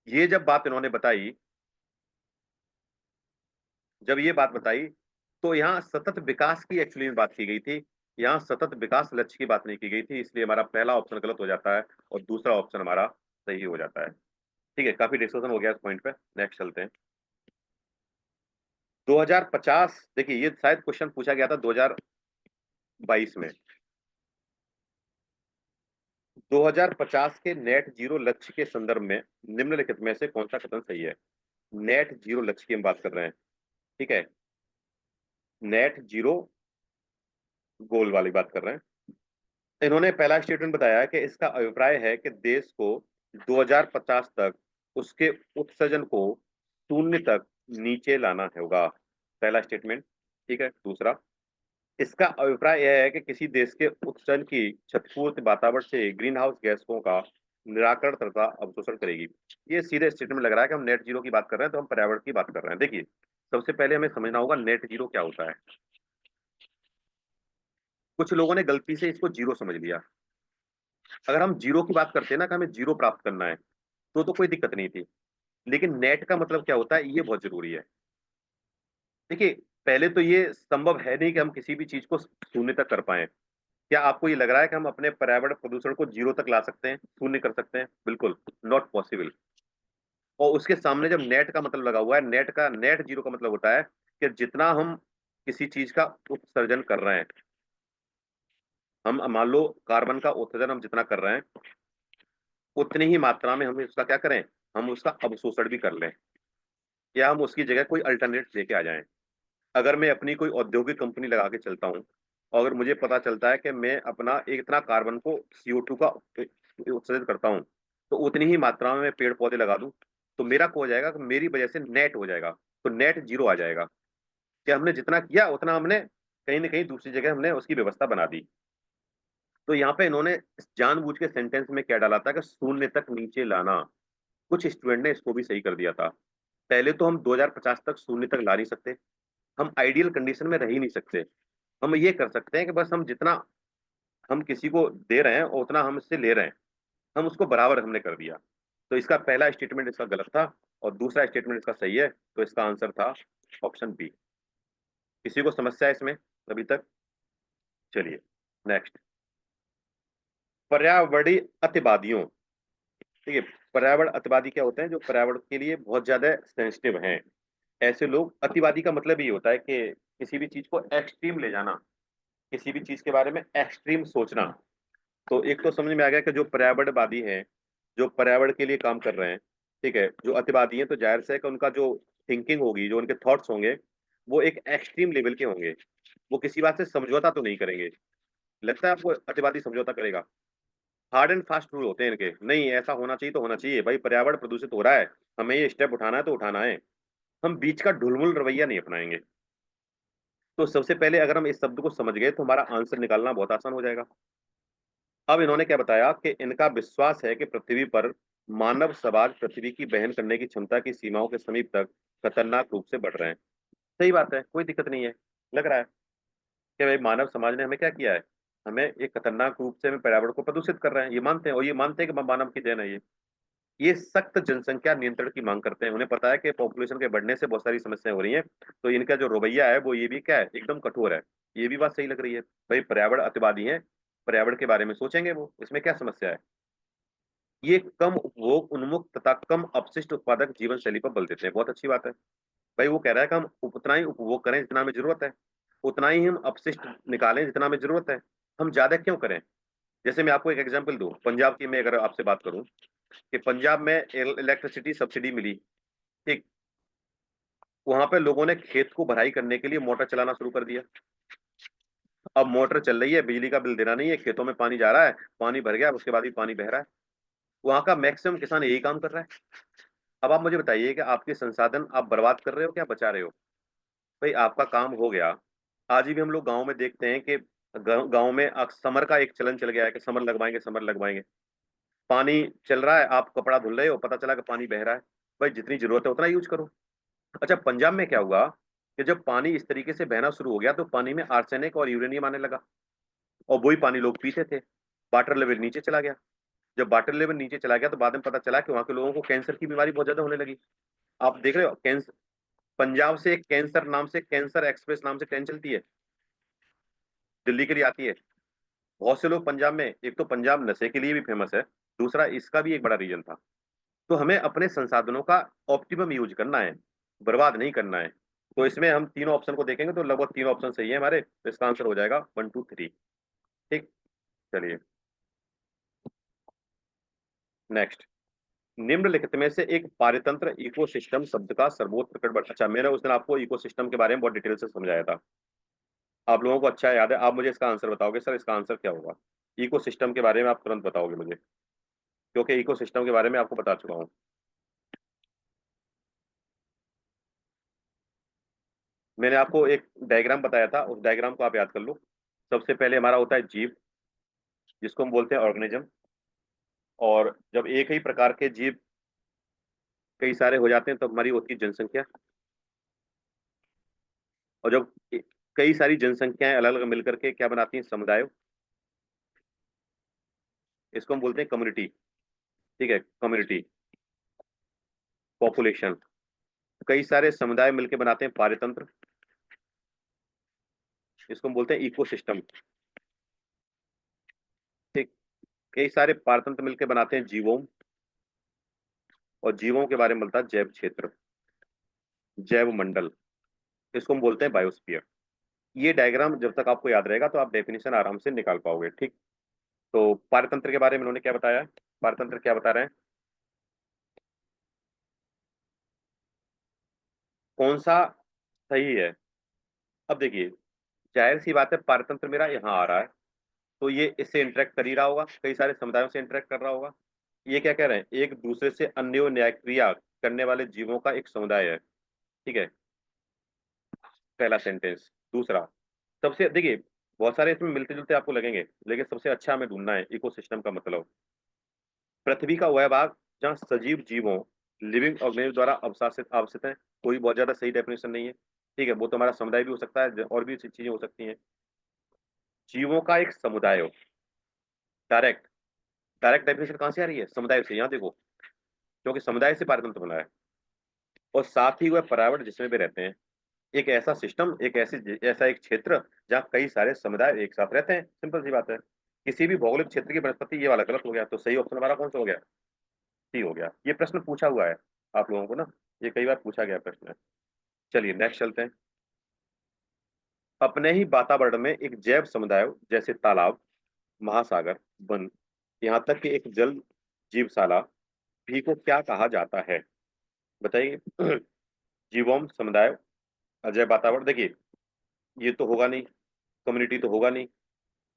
ये जब बात इन्होंने बताई जब ये बात बताई, तो यहाँ सतत विकास की एक्चुअली में बात की गई थी। यहाँ सतत विकास लक्ष्य की बात नहीं की गई थी, इसलिए हमारा पहला ऑप्शन गलत हो जाता है और दूसरा ऑप्शन हमारा सही हो जाता है। ठीक है, काफी डिस्कशन हो गया इस पॉइंट पे, नेक्स्ट चलते हैं। 2050, देखिए ये शायद क्वेश्चन पूछा गया था 2022 में। 2050 के नेट जीरो लक्ष्य के संदर्भ में निम्नलिखित में से कौन सा कथन सही है? नेट जीरो लक्ष्य की हम बात कर रहे हैं, ठीक है, नेट जीरो गोल वाली बात कर रहे हैं। इन्होंने पहला स्टेटमेंट बताया कि इसका अभिप्राय है कि देश को 2050 तक उसके उत्सर्जन को शून्य तक नीचे लाना होगा। पहला स्टेटमेंट, ठीक है। दूसरा, इसका अभिप्राय यह है कि किसी देश के उत्सर्जन की क्षतिपूर्ति वातावरण से ग्रीन हाउस गैसों का निराकरण तथा अवशोषण करेगी। ये सीधे स्टेटमेंट लग रहा है कि हम नेट जीरो की बात कर रहे हैं, तो हम पर्यावरण की बात कर रहे हैं। देखिए, सबसे पहले हमें समझना होगा नेट जीरो क्या होता है। कुछ लोगों ने गलती से इसको जीरो समझ लिया। अगर हम जीरो की बात करते हैं ना कि हमें जीरो प्राप्त करना है, तो कोई दिक्कत नहीं थी। लेकिन नेट का मतलब क्या होता है, ये बहुत जरूरी है। देखिए, पहले तो ये संभव है नहीं कि हम किसी भी चीज को शून्य तक कर पाए। क्या आपको ये लग रहा है कि हम अपने पर्यावरण प्रदूषण को जीरो तक ला सकते हैं, शून्य कर सकते हैं? बिल्कुल नॉट पॉसिबल। और उसके सामने जब नेट का मतलब लगा हुआ है, नेट जीरो का मतलब होता है कि जितना हम किसी चीज का उत्सर्जन कर रहे हैं, हम मान लो कार्बन का उत्सर्जन हम जितना कर रहे हैं, उतनी ही मात्रा में हम उसका क्या करें, हम उसका अवशोषण भी कर लें, या हम उसकी जगह कोई अल्टरनेट लेके आ जाएं। अगर मैं अपनी कोई औद्योगिक कंपनी लगा के चलता हूँ, और अगर मुझे पता चलता है कि मैं अपना एक इतना कार्बन को CO2 का उत्सर्जित करता हूँ, तो उतनी ही मात्रा में मैं पेड़ पौधे लगा दूं, तो मेरा को हो जाएगा कि मेरी वजह से नेट हो जाएगा, तो नेट जीरो आ जाएगा। कि हमने जितना किया उतना हमने कहीं ना कहीं दूसरी जगह हमने उसकी व्यवस्था बना दी। तो यहाँ पे इन्होंने जानबूझ के सेंटेंस में क्या डाला था कि शून्य तक नीचे लाना। कुछ स्टूडेंट ने इसको भी सही कर दिया था। पहले तो हम 2050 तक शून्य तक ला नहीं सकते, हम आइडियल कंडीशन में रह ही नहीं सकते। हम ये कर सकते हैं कि बस हम जितना हम किसी को दे रहे हैं और उतना हम इससे ले रहे हैं, हम उसको बराबर हमने कर दिया। तो इसका पहला स्टेटमेंट इसका गलत था और दूसरा स्टेटमेंट इसका सही है, तो इसका आंसर था ऑप्शन बी। किसी को समस्या है इसमें अभी तक? चलिए नेक्स्ट, पर्यावरणीय अतिवादियों। ठीक है, पर्यावरण अतिवादी क्या होते हैं? जो पर्यावरण के लिए बहुत ज्यादा सेंसिटिव हैं। ऐसे लोग, अतिवादी का मतलब ये होता है कि किसी भी चीज को एक्सट्रीम ले जाना, किसी भी चीज के बारे में एक्सट्रीम सोचना। तो एक तो समझ में आ गया कि जो पर्यावरणवादी हैं, जो पर्यावरण के लिए काम कर रहे हैं, ठीक है, जो अतिवादी हैं, तो जाहिर से है कि उनका जो थिंकिंग होगी, जो उनके थॉट्स होंगे, वो एक एक्सट्रीम लेवल के होंगे। वो किसी बात से समझौता तो नहीं करेंगे। लगता है आपको अतिवादी समझौता करेगा? हार्ड एंड फास्ट रूल होते हैं इनके, नहीं ऐसा होना चाहिए तो होना चाहिए भाई, पर्यावरण प्रदूषित हो रहा है, हमें ये स्टेप उठाना है तो उठाना है। हम बीच का ढुलमुल रवैया नहीं अपनाएंगे। तो सबसे पहले अगर हम इस शब्द को समझ गए तो हमारा आंसर निकालना बहुत आसान हो जाएगा। अब इन्होंने क्या बताया कि इनका विश्वास है कि पृथ्वी पर मानव समाज पृथ्वी की वहन करने की क्षमता की सीमाओं के समीप तक खतरनाक रूप से बढ़ रहे हैं। सही बात है, कोई दिक्कत नहीं है। लग रहा है कि भाई मानव समाज ने हमें क्या किया है, हमें एक खतरनाक रूप से हमें पर्यावरण को प्रदूषित कर रहे हैं, ये मानते हैं, और ये मानते हैं कि मानव की देन है ये सख्त जनसंख्या नियंत्रण की मांग करते हैं। उन्हें पता है कि पॉपुलेशन के बढ़ने से बहुत सारी समस्याएं हो रही हैं, तो इनका जो रवैया है वो ये भी क्या है, एकदम कठोर है। ये भी बात सही लग रही है, भाई पर्यावरण अतिवादी हैं, पर्यावरण के बारे में सोचेंगे वो, इसमें क्या समस्या है। ये कम उपभोग उन्मुख तथा कम अपशिष्ट उत्पादक जीवन शैली पर बल देते हैं, बहुत अच्छी बात है। भाई वो कह रहा है कि हम उतना ही उपभोग करें जितना हमें जरूरत है, उतना ही हम अपशिष्ट निकालें जितना हमें जरूरत है, हम ज्यादा क्यों करें। जैसे मैं आपको एक एग्जांपल दूं, पंजाब की मैं अगर आपसे बात करूं कि पंजाब में इलेक्ट्रिसिटी सब्सिडी मिली, ठीक, वहां पे लोगों ने खेत को भराई करने के लिए मोटर चलाना शुरू कर दिया। अब मोटर चल रही है, बिजली का बिल देना नहीं है, खेतों में पानी जा रहा है, पानी भर गया, उसके बाद भी पानी बह रहा है। वहां का मैक्सिमम किसान यही काम कर रहा है। अब आप मुझे बताइए कि आपके संसाधन आप बर्बाद कर रहे हो क्या बचा रहे हो? भाई आपका काम हो गया। आज भी हम लोग गाँव में देखते हैं कि गाँव में समर का एक चलन चल गया है कि समर लगवाएंगे, समर लगवाएंगे। पानी चल रहा है, आप कपड़ा धुल रहे हो, पता चला कि पानी बह रहा है। भाई जितनी जरूरत है उतना यूज करो। अच्छा, पंजाब में क्या हुआ कि जब पानी इस तरीके से बहना शुरू हो गया तो पानी में आर्सेनिक और यूरेनियम आने लगा, और वही पानी लोग पीते थे। वाटर लेवल नीचे चला गया। जब वाटर लेवल नीचे चला गया तो बाद में पता चला कि वहां के लोगों को कैंसर की बीमारी बहुत ज्यादा होने लगी। आप देख रहे हो कैंसर, पंजाब से एक कैंसर एक्सप्रेस नाम से ट्रेन चलती है, दिल्ली के लिए आती है। बहुत से लोग पंजाब में, एक तो पंजाब नशे के लिए भी फेमस है, दूसरा इसका भी एक बड़ा रीजन था। तो हमें अपने संसाधनों का ऑप्टिमम यूज करना है, बर्बाद नहीं करना है। तो इसमें हम तीनों ऑप्शन को देखेंगे तो लगभग तीनों ऑप्शन सही है हमारे, तो इसका आंसर हो जाएगा 1 2 3। ठीक, चलिए नेक्स्ट। निम्नलिखित में से एक पारितंत्र इकोसिस्टम शब्द का सर्वोत्तम प्रकट, अच्छा मैंने उस दिन आपको इकोसिस्टम के बारे में बहुत डिटेल से समझाया था, आप लोगों को अच्छा याद है। आप मुझे इसका आंसर बताओगे सर, इसका आंसर क्या होगा? इकोसिस्टम के बारे में आप तुरंत बताओगे मुझे, क्योंकि इकोसिस्टम के बारे में आपको बता चुका हूं। मैंने आपको एक डायग्राम बताया था, उस डायग्राम को आप याद कर लो। सबसे पहले हमारा होता है जीव, जिसको हम बोलते हैं ऑर्गेनिज्म। और जब एक ही प्रकार के जीव कई सारे हो जाते हैं तो हमारी होती है जनसंख्या। और जब कई सारी जनसंख्याएं अलग अलग मिलकर के क्या बनाती हैं? समुदाय। इसको हम बोलते हैं कम्युनिटी। ठीक है, कम्युनिटी, पॉपुलेशन। कई सारे समुदाय मिलकर बनाते हैं पारितंत्र, इसको हम बोलते हैं इकोसिस्टम। ठीक, कई सारे पारतंत्र मिलकर बनाते हैं जीवोम, और जीवों के बारे में बोलता है जैव क्षेत्र, जैव मंडल, इसको हम बोलते हैं बायोस्फीयर। ये डायग्राम जब तक आपको याद रहेगा तो आप डेफिनेशन आराम से निकाल पाओगे। ठीक, तो पारतंत्र के बारे में उन्होंने क्या बताया? पारतंत्र क्या बता रहे हैं? कौन सा सही है? अब देखिए, जाहिर सी बात है पारतंत्र मेरा यहाँ आ रहा है, तो ये इससे इंटरेक्ट कर ही रहा होगा, कई सारे समुदायों से इंटरेक्ट कर रहा होगा। ये क्या कह रहे हैं? एक दूसरे से अन्योन्या क्रिया करने वाले जीवों का एक समुदाय है। ठीक है, पहला सेंटेंस। दूसरा, सबसे देखिए, बहुत सारे इसमें मिलते जुलते आपको लगेंगे, लेकिन सबसे अच्छा हमें ढूंढना है इकोसिस्टम का मतलब पृथ्वी का वह भाग जहाँ सजीव जीवों, लिविंग ऑर्गेनिज्म द्वारा अवशासित आवश्यक है। कोई बहुत ज्यादा सही डेफिनेशन नहीं है। ठीक है, वो तो हमारा समुदाय भी हो सकता है, और भी चीजें हो सकती हैं। जीवों का एक समुदाय हो, डायरेक्ट, डायरेक्ट डेफिनेशन कहाँ से आ रही है? समुदाय से। यहाँ देखो, क्योंकि समुदाय से पारतंत्र बना है। और साथ ही वह पर्यावरण जिसमें भी रहते हैं, एक ऐसा सिस्टम, एक ऐसी ऐसा एक क्षेत्र जहाँ कई सारे समुदाय एक साथ रहते हैं। सिंपल सी बात है। किसी भी भौगोलिक क्षेत्र की वनस्पति, ये वाला गलत हो गया, तो सही ऑप्शन हमारा कौन सा हो गया? सी हो गया। ये प्रश्न पूछा हुआ है आप लोगों को ना, ये कई बार पूछा गया प्रश्न है। चलिए नेक्स्ट चलते हैं। अपने ही वातावरण में एक जैव समुदाय जैसे तालाब, महासागर, वन, यहाँ तक कि एक जल जीवशाला भी को क्या कहा जाता है? बताइए। जीवोम, समुदाय, अजैव वातावरण। देखिए, ये तो होगा नहीं, कम्युनिटी तो होगा नहीं।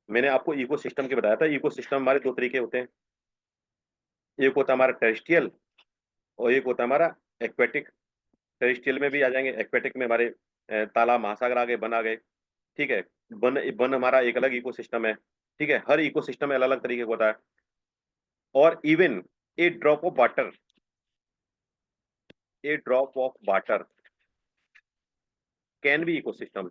मैंने आपको इकोसिस्टम के बताया था, इकोसिस्टम हमारे दो तरीके होते हैं। एक होता है हमारा टेरेस्ट्रियल, और एक होता है हमारा एक्वेटिक। टेरेस्ट्रियल में भी आ जाएंगे, एक्वेटिक में हमारे तालाब, महासागर आ गए, वन आ गए। ठीक है, वन वन हमारा एक अलग इकोसिस्टम है। ठीक है, हर इकोसिस्टम में अलग अलग तरीके का होता है। और even a drop of water, A drop of water can be ecosystem.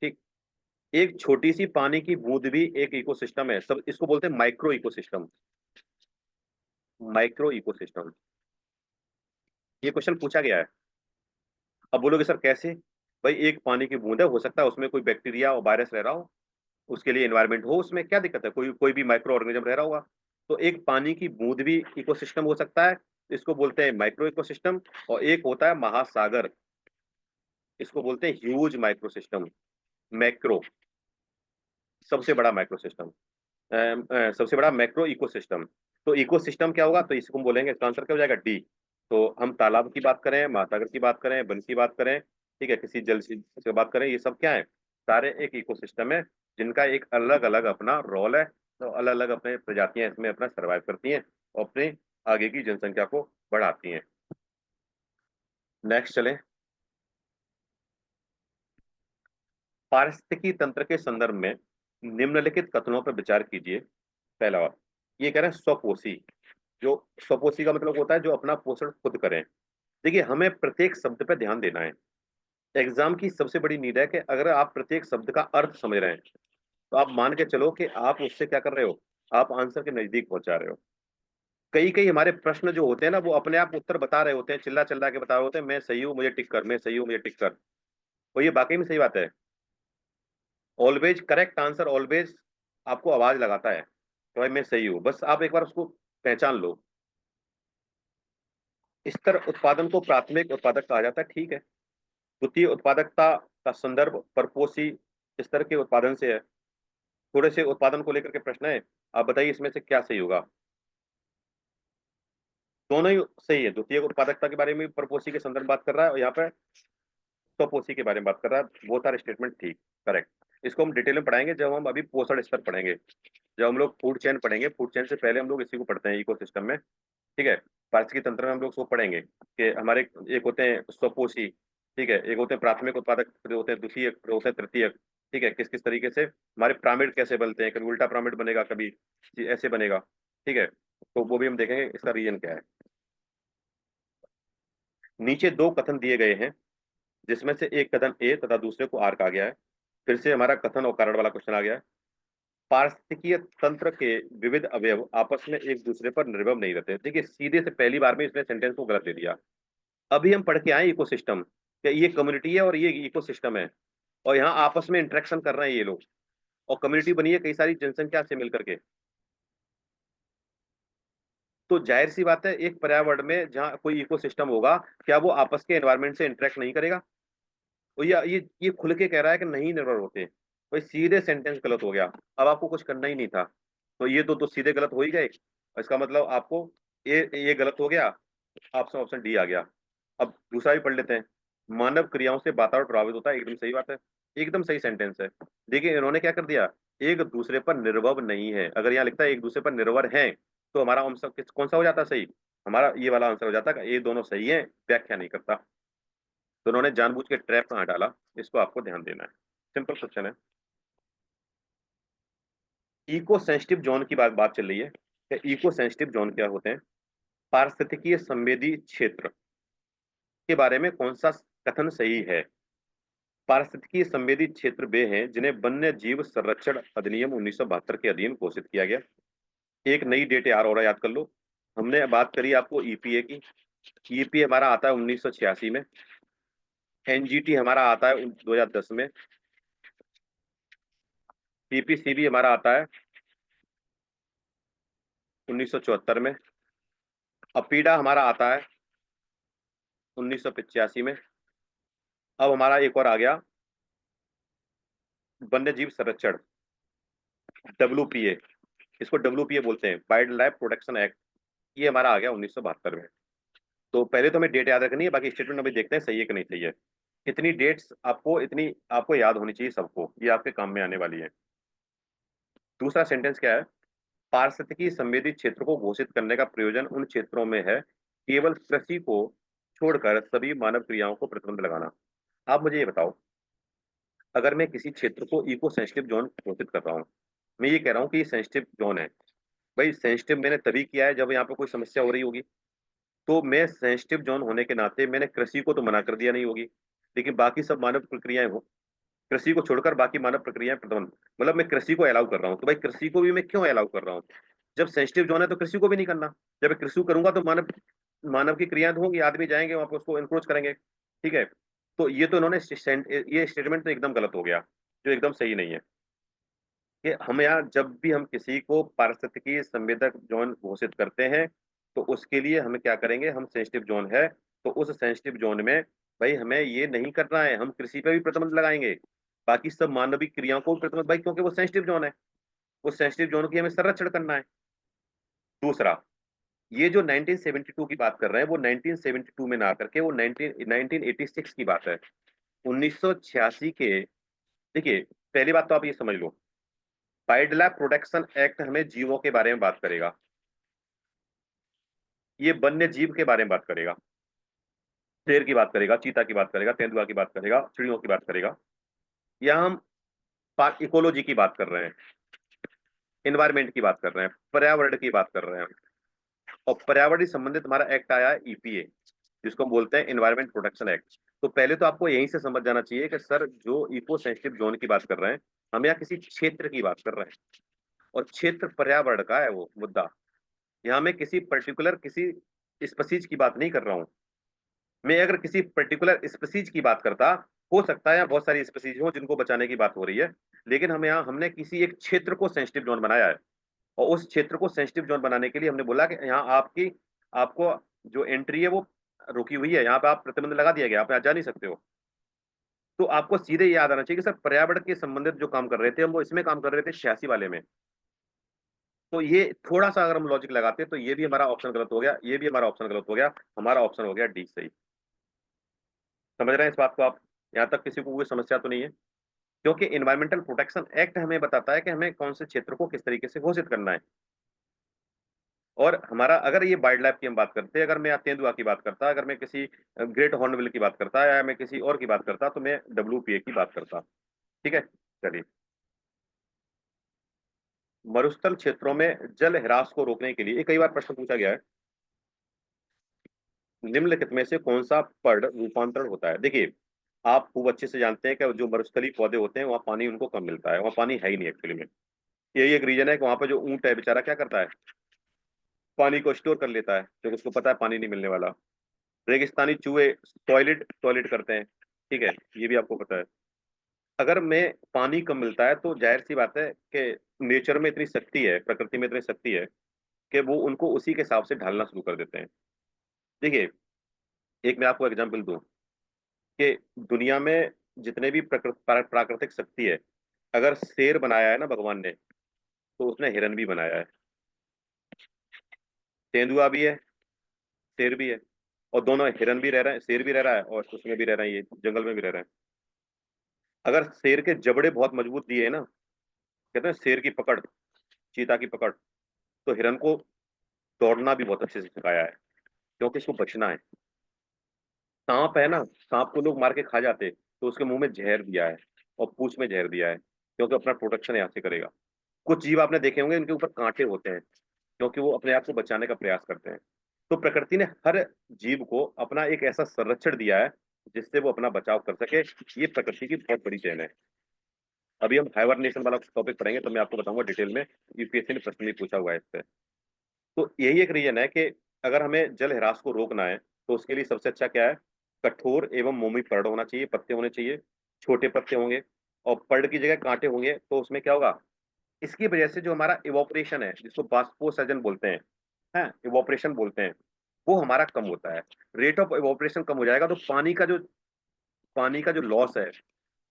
ठीक, एक छोटी सी पानी की बूंद भी एक इकोसिस्टम है। सब इसको बोलते हैं माइक्रो इकोसिस्टम, माइक्रो इकोसिस्टम। ये क्वेश्चन पूछा गया है। अब बोलोगे सर कैसे? भाई एक पानी की बूंद है, हो सकता है उसमें कोई बैक्टीरिया और वायरस रह रहा हो, उसके लिए एनवायरनमेंट हो, उसमें क्या दिक्कत है? कोई कोई भी माइक्रो ऑर्गेनिज्म रह रहा होगा। तो एक पानी की बूंद भी इकोसिस्टम हो सकता है, इसको बोलते हैं माइक्रो इकोसिस्टम। और एक होता है महासागर, इसको बोलते हैं ह्यूज माइक्रो सिस्टम, मैक्रो, सबसे बड़ा माइक्रो सिस्टम, सबसे बड़ा मैक्रो इकोसिस्टम। तो इकोसिस्टम क्या होगा? तो इसको हम बोलेंगे, इसका आंसर क्या हो जाएगा? डी। तो हम तालाब की बात करें, महासागर की बात करें, वन की बात करें, ठीक है, किसी जल की बात करें, ये सब क्या है? सारे एक इकोसिस्टम है, जिनका एक अलग अलग अपना रोल है। तो अलग अलग अपने प्रजातियां इसमें अपना सर्वाइव करती हैं और अपने आगे की जनसंख्या को बढ़ाती हैं। नेक्स्ट चले। पारिस्थितिकी तंत्र के संदर्भ में निम्नलिखित कथनों पर विचार कीजिए। पहला, ये कह रहे हैं स्वपोषी। जो स्वपोषी का मतलब होता है जो अपना पोषण खुद करें। देखिए, हमें प्रत्येक शब्द पे ध्यान देना है। एग्जाम की सबसे बड़ी नीड है कि अगर आप प्रत्येक शब्द का अर्थ समझ रहे हैं, तो आप मान के चलो कि आप उससे क्या कर रहे हो? आप आंसर के नजदीक पहुंचा रहे हो। कई कई हमारे प्रश्न जो होते हैं ना, वो अपने आप उत्तर बता रहे होते हैं, चिल्ला चिल्ला के बता रहे होते हैं, मैं सही हूँ मुझे टिक कर, मैं सही हूँ मुझे टिक कर। और ये वाकई में सही बात है। ऑलवेज करेक्ट आंसर ऑलवेज आपको आवाज लगाता है तो भाई मैं सही हूँ, बस आप एक बार उसको पहचान लो। स्तर उत्पादन को प्राथमिक उत्पादक कहा जाता है, ठीक है। द्वितीय उत्पादकता का संदर्भ परपोषी स्तर के उत्पादन से है। थोड़े से उत्पादन को लेकर के प्रश्न है, आप बताइए इसमें से क्या सही होगा। दोनों ही सही है, द्वितीय उत्पादकता के बारे में परपोषी के संदर्भ बात कर रहा है और यहाँ पे स्वपोषी के बारे में बात कर रहा है। वो सारे स्टेटमेंट ठीक, करेक्ट। इसको हम डिटेल में पढ़ाएंगे जब हम अभी पोषण स्तर पढ़ेंगे। जब हम लोग फूड चेन पढ़ेंगे, फूड चेन से पहले हम लोग इसी को पढ़ते हैं इकोसिस्टम में, ठीक है। पारिस्थितिकी तंत्र में हम लोग उसको पढ़ेंगे कि हमारे एक होते हैं स्वपोषी, ठीक है, एक होते हैं प्राथमिक उत्पादक, फिर होते हैं द्वितीयक, फिर होते हैं तृतीयक, ठीक है। किस किस तरीके से हमारे पिरामिड कैसे बनते हैं, कभी उल्टा पिरामिड बनेगा, कभी ऐसे बनेगा, ठीक है। तो वो भी हम देखेंगे इसका रीजन क्या है। नीचे दो कथन दिए गए हैं जिसमें से एक कथन ए तथा दूसरे को आर कहा गया है। फिर से हमारा कथन और कारण वाला क्वेश्चन आ गया है। पारिस्थितिकीय तंत्र के विविध अवयव आपस में एक दूसरे पर निर्भर नहीं रहते। देखिए सीधे से पहली बार में इसने सेंटेंस को गलत दे दिया। अभी हम पढ़ के आए इकोसिस्टम, कि ये कम्युनिटी है और ये इकोसिस्टम है, और यहाँ आपस में इंटरेक्शन कर रहे हैं ये लोग, और कम्युनिटी बनी है कई सारी जनसंख्या से मिलकर के। तो जाहिर सी बात है एक पर्यावरण में जहाँ कोई इकोसिस्टम होगा, क्या वो आपस के एनवायरमेंट से इंटरेक्ट नहीं करेगा। तो ये खुल के कह रहा है कि नहीं निर्भर होते। भाई सीधे सेंटेंस गलत हो गया, अब आपको कुछ करना ही नहीं था। तो ये तो सीधे गलत हो ही गए। इसका मतलब आपको ये गलत हो गया, ऑप्शन ऑप्शन डी आ गया। अब दूसरा भी पढ़ लेते हैं। मानव क्रियाओं से वातावरण प्रभावित होता है, एकदम सही बात है, एकदम सही सेंटेंस है। देखिए इन्होंने क्या कर दिया, एक दूसरे पर निर्भर नहीं है। अगर यहाँ लिखता है एक दूसरे पर निर्भर है, तो हमारा आंसर कौन सा हो जाता सही, हमारा ये वाला आंसर हो जाता है। ये दोनों सही है, व्याख्या नहीं करता। तो उन्होंने जानबूझ के ट्रैप कहाँ डाला, इसको आपको ध्यान देना है। सिंपल क्वेश्चन है। इको सेंसिटिव जोन की बात चल रही है कि इको सेंसिटिव जोन क्या होते हैं। पारिस्थितिकीय संवेदी क्षेत्र के बारे में कौन सा कथन सही है। पारिस्थितिकीय संवेदी क्षेत्र वे हैं जिन्हें वन्य जीव संरक्षण अधिनियम 1972 के अधीन घोषित किया गया। एक नई डेट यार और याद कर लो। हमने बात करी आपको ईपीए की। ईपीए हमारा आता है 1986 में। एनजीटी हमारा आता है 2010 में। पीपीसीबी हमारा आता है 1974 में। अपीडा हमारा आता है 1985 में। अब हमारा एक और आ गया, वन्य जीव संरक्षण, डब्ल्यूपीए। इसको डब्ल्यूपीए बोलते हैं, वाइल्ड लाइफ प्रोटेक्शन एक्ट। ये हमारा आ गया 1972 में। तो पहले तो हमें डेट याद रखनी है, बाकी स्टेटमेंट अभी देखते हैं सही है कि नहीं सही है। इतनी डेट्स आपको, इतनी आपको याद होनी चाहिए सबको, ये आपके काम में आने वाली है। दूसरा सेंटेंस क्या है। पारिस्थितिकी संवेदी क्षेत्र को घोषित करने का प्रयोजन उन क्षेत्रों में है केवल कृषि को छोड़कर सभी मानव क्रियाओं को प्रतिबंध लगाना। आप मुझे ये बताओ, अगर मैं किसी क्षेत्र को इको सेंसिटिव जोन घोषित कर रहा हूँ, मैं ये कह रहा हूँ कि ये सेंसिटिव जोन है। भाई सेंसिटिव मैंने तभी किया है जब यहाँ पे कोई समस्या हो रही होगी। तो मैं सेंसिटिव जोन होने के नाते मैंने कृषि को तो मना कर दिया नहीं होगी, लेकिन बाकी सब मानव प्रक्रियाएं हो, कृषि को छोड़कर बाकी मानव प्रक्रियाएं प्रतिबंध, मतलब मैं कृषि को अलाउ कर रहा हूँ। तो भाई कृषि को भी मैं क्यों अलाउ कर रहा हूँ, जब सेंसिटिव जोन है तो कृषि को भी नहीं करना। जब मैं कृषि करूंगा तो मानव मानव की क्रियाएं तो होंगी, आदमी जाएंगे वहां पर उसको इंक्रोच करेंगे, ठीक है। तो ये तो इन्होंने ये स्टेटमेंट तो एकदम गलत हो गया, जो एकदम सही नहीं है। कि हम यहाँ जब भी हम किसी को पारिस्थितिकी संवेदक जोन घोषित करते हैं, तो उसके लिए हमें क्या करेंगे, हम सेंसिटिव जोन है तो उस सेंसिटिव जोन में भाई हमें ये नहीं करना है, हम कृषि पे भी प्रतिबंध लगाएंगे, बाकी सब मानवीय क्रियाओं को भी प्रतिबंध, भाई क्योंकि वो सेंसिटिव जोन है, वो सेंसिटिव जोन की हमें संरक्षण करना है। दूसरा, ये जो 1972 की बात कर रहे हैं, वो 1972 में ना करके वो 1986 की बात है, 1986 के। देखिए पहली बात तो आप ये समझ लो, वाइल्ड लाइफ प्रोटेक्शन एक्ट हमें जीवों के बारे में बात करेगा, ये वन्य जीव के बारे में बात करेगा, शेर की बात करेगा, चीता की बात करेगा, तेंदुआ की बात करेगा, चिड़ियों की बात करेगा। या हम इकोलॉजी की बात कर रहे हैं, इन्वायरमेंट की बात कर रहे हैं, पर्यावरण की बात कर रहे हैं। और पर्यावरण से संबंधित हमारा एक्ट आया है ईपीए, जिसको हम बोलते हैं इन्वायरमेंट प्रोटेक्शन एक्ट। तो पहले तो आपको यहीं से समझ जाना चाहिए कि सर जो इको सेंसिटिव जोन की बात कर रहे हैं, हम यहाँ किसी क्षेत्र की बात कर रहे हैं, और क्षेत्र पर्यावरण का है वो मुद्दा। यहाँ मैं किसी पर्टिकुलर किसी स्पीसीज की बात नहीं कर रहा हूँ। मैं अगर किसी पर्टिकुलर स्पीसीज की बात करता, हो सकता है यहाँ बहुत सारी स्पीसीज हो जिनको बचाने की बात हो रही है, लेकिन हम यहाँ हमने किसी एक क्षेत्र को सेंसिटिव जोन बनाया है, और उस क्षेत्र को सेंसिटिव जोन बनाने के लिए हमने बोला कि यहाँ आपकी आपको जो एंट्री है वो रुकी हुई है, यहाँ पे आप प्रतिबंध लगा दिया गया, आप यहाँ जा नहीं सकते हो। तो आपको सीधे ये याद आना चाहिए कि सर पर्यावरण के संबंधित जो काम कर रहे थे हम वो इसमें काम कर रहे थे 86 वाले में। तो ये थोड़ा सा अगर हम लॉजिक लगाते तो ये भी हमारा ऑप्शन गलत हो गया, ये भी हमारा ऑप्शन गलत हो गया, हमारा ऑप्शन हो गया डी सही। समझ रहे हैं इस बात को आप? यहाँ तक किसी को कोई समस्या तो नहीं है? क्योंकि इन्वायरमेंटल प्रोटेक्शन एक्ट हमें बताता है कि हमें कौन से क्षेत्र को किस तरीके से घोषित करना है। और हमारा अगर ये वाइल्ड लाइफ की हम बात करते हैं, अगर मैं तेंदुआ की बात करता, अगर मैं किसी ग्रेट हॉर्नबिल की बात करता, या मैं किसी और की बात करता, तो मैं WPA की बात करता। ठीक है, चलिए। मरुस्थल क्षेत्रों में जल ह्रास को रोकने के लिए, ये कई बार प्रश्न पूछा गया है, निम्नलिखित में से कौन सा पर्ण रूपांतरण होता है? देखिए, आप खूब अच्छे से जानते हैं कि जो मरुस्थलीय पौधे होते हैं वहाँ पानी उनको कम मिलता है, वहाँ पानी है ही नहीं एक्चुअली में। यही एक रीजन है कि वहाँ पे जो ऊंट है बेचारा क्या करता है, पानी को स्टोर कर लेता है, क्योंकि उसको पता है पानी नहीं मिलने वाला। रेगिस्तानी चूहे टॉयलेट टॉयलेट करते हैं, ठीक है, ये भी आपको पता है। अगर में पानी कम मिलता है तो जाहिर सी बात है कि नेचर में इतनी शक्ति है, प्रकृति में इतनी शक्ति है कि वो उनको उसी के हिसाब से ढालना शुरू कर देते हैं। देखिए, एक मैं आपको एग्जांपल दूं कि दुनिया में जितने भी प्राकृतिक शक्ति है, अगर शेर बनाया है ना भगवान ने, तो उसने हिरन भी बनाया है, तेंदुआ भी है, शेर भी है, और दोनों, हिरन भी रह रहे हैं, शेर भी रह रहा है, और उसमें भी रह रहे हैं, ये जंगल में भी रह रहे हैं। अगर शेर के जबड़े बहुत मजबूत दिए है ना, कहते हैं शेर की पकड़, चीता की पकड़, तो हिरन को दौड़ना भी बहुत अच्छे से सिखाया है, क्योंकि इसको बचना है। सांप है ना, सांप को लोग मार के खा जाते, तो उसके मुंह में जहर दिया है, और पूंछ में जहर दिया है, क्योंकि अपना प्रोटेक्शन यहाँ से करेगा। कुछ जीव आपने देखे होंगे इनके ऊपर कांटे होते हैं, क्योंकि वो अपने आप को बचाने का प्रयास करते हैं। तो प्रकृति ने हर जीव को अपना एक ऐसा संरक्षण दिया है जिससे वो अपना बचाव कर सके। ये प्रकृति की बहुत बड़ी देन है। अभी हम हाइबरनेशन वाला टॉपिक पढ़ेंगे तो मैं आपको बताऊंगा डिटेल में, यूपीएससी ने प्रश्न भी पूछा हुआ है इससे। तो यही एक रीजन है कि अगर हमें जल ह्रास को रोकना है तो उसके लिए सबसे अच्छा क्या है, कठोर एवं मोमी पर्ड होना चाहिए, पत्ते होने चाहिए, छोटे पत्ते होंगे, और पर्ड की जगह कांटे होंगे, तो उसमें क्या होगा, इसकी वजह से जो हमारा इवोपरेशन है, जिसको बाष्पोसर्जन बोलते हैं, है इवोपरेशन बोलते हैं, वो हमारा कम होता है। रेट ऑफ इवोपरेशन कम हो जाएगा तो पानी का जो लॉस है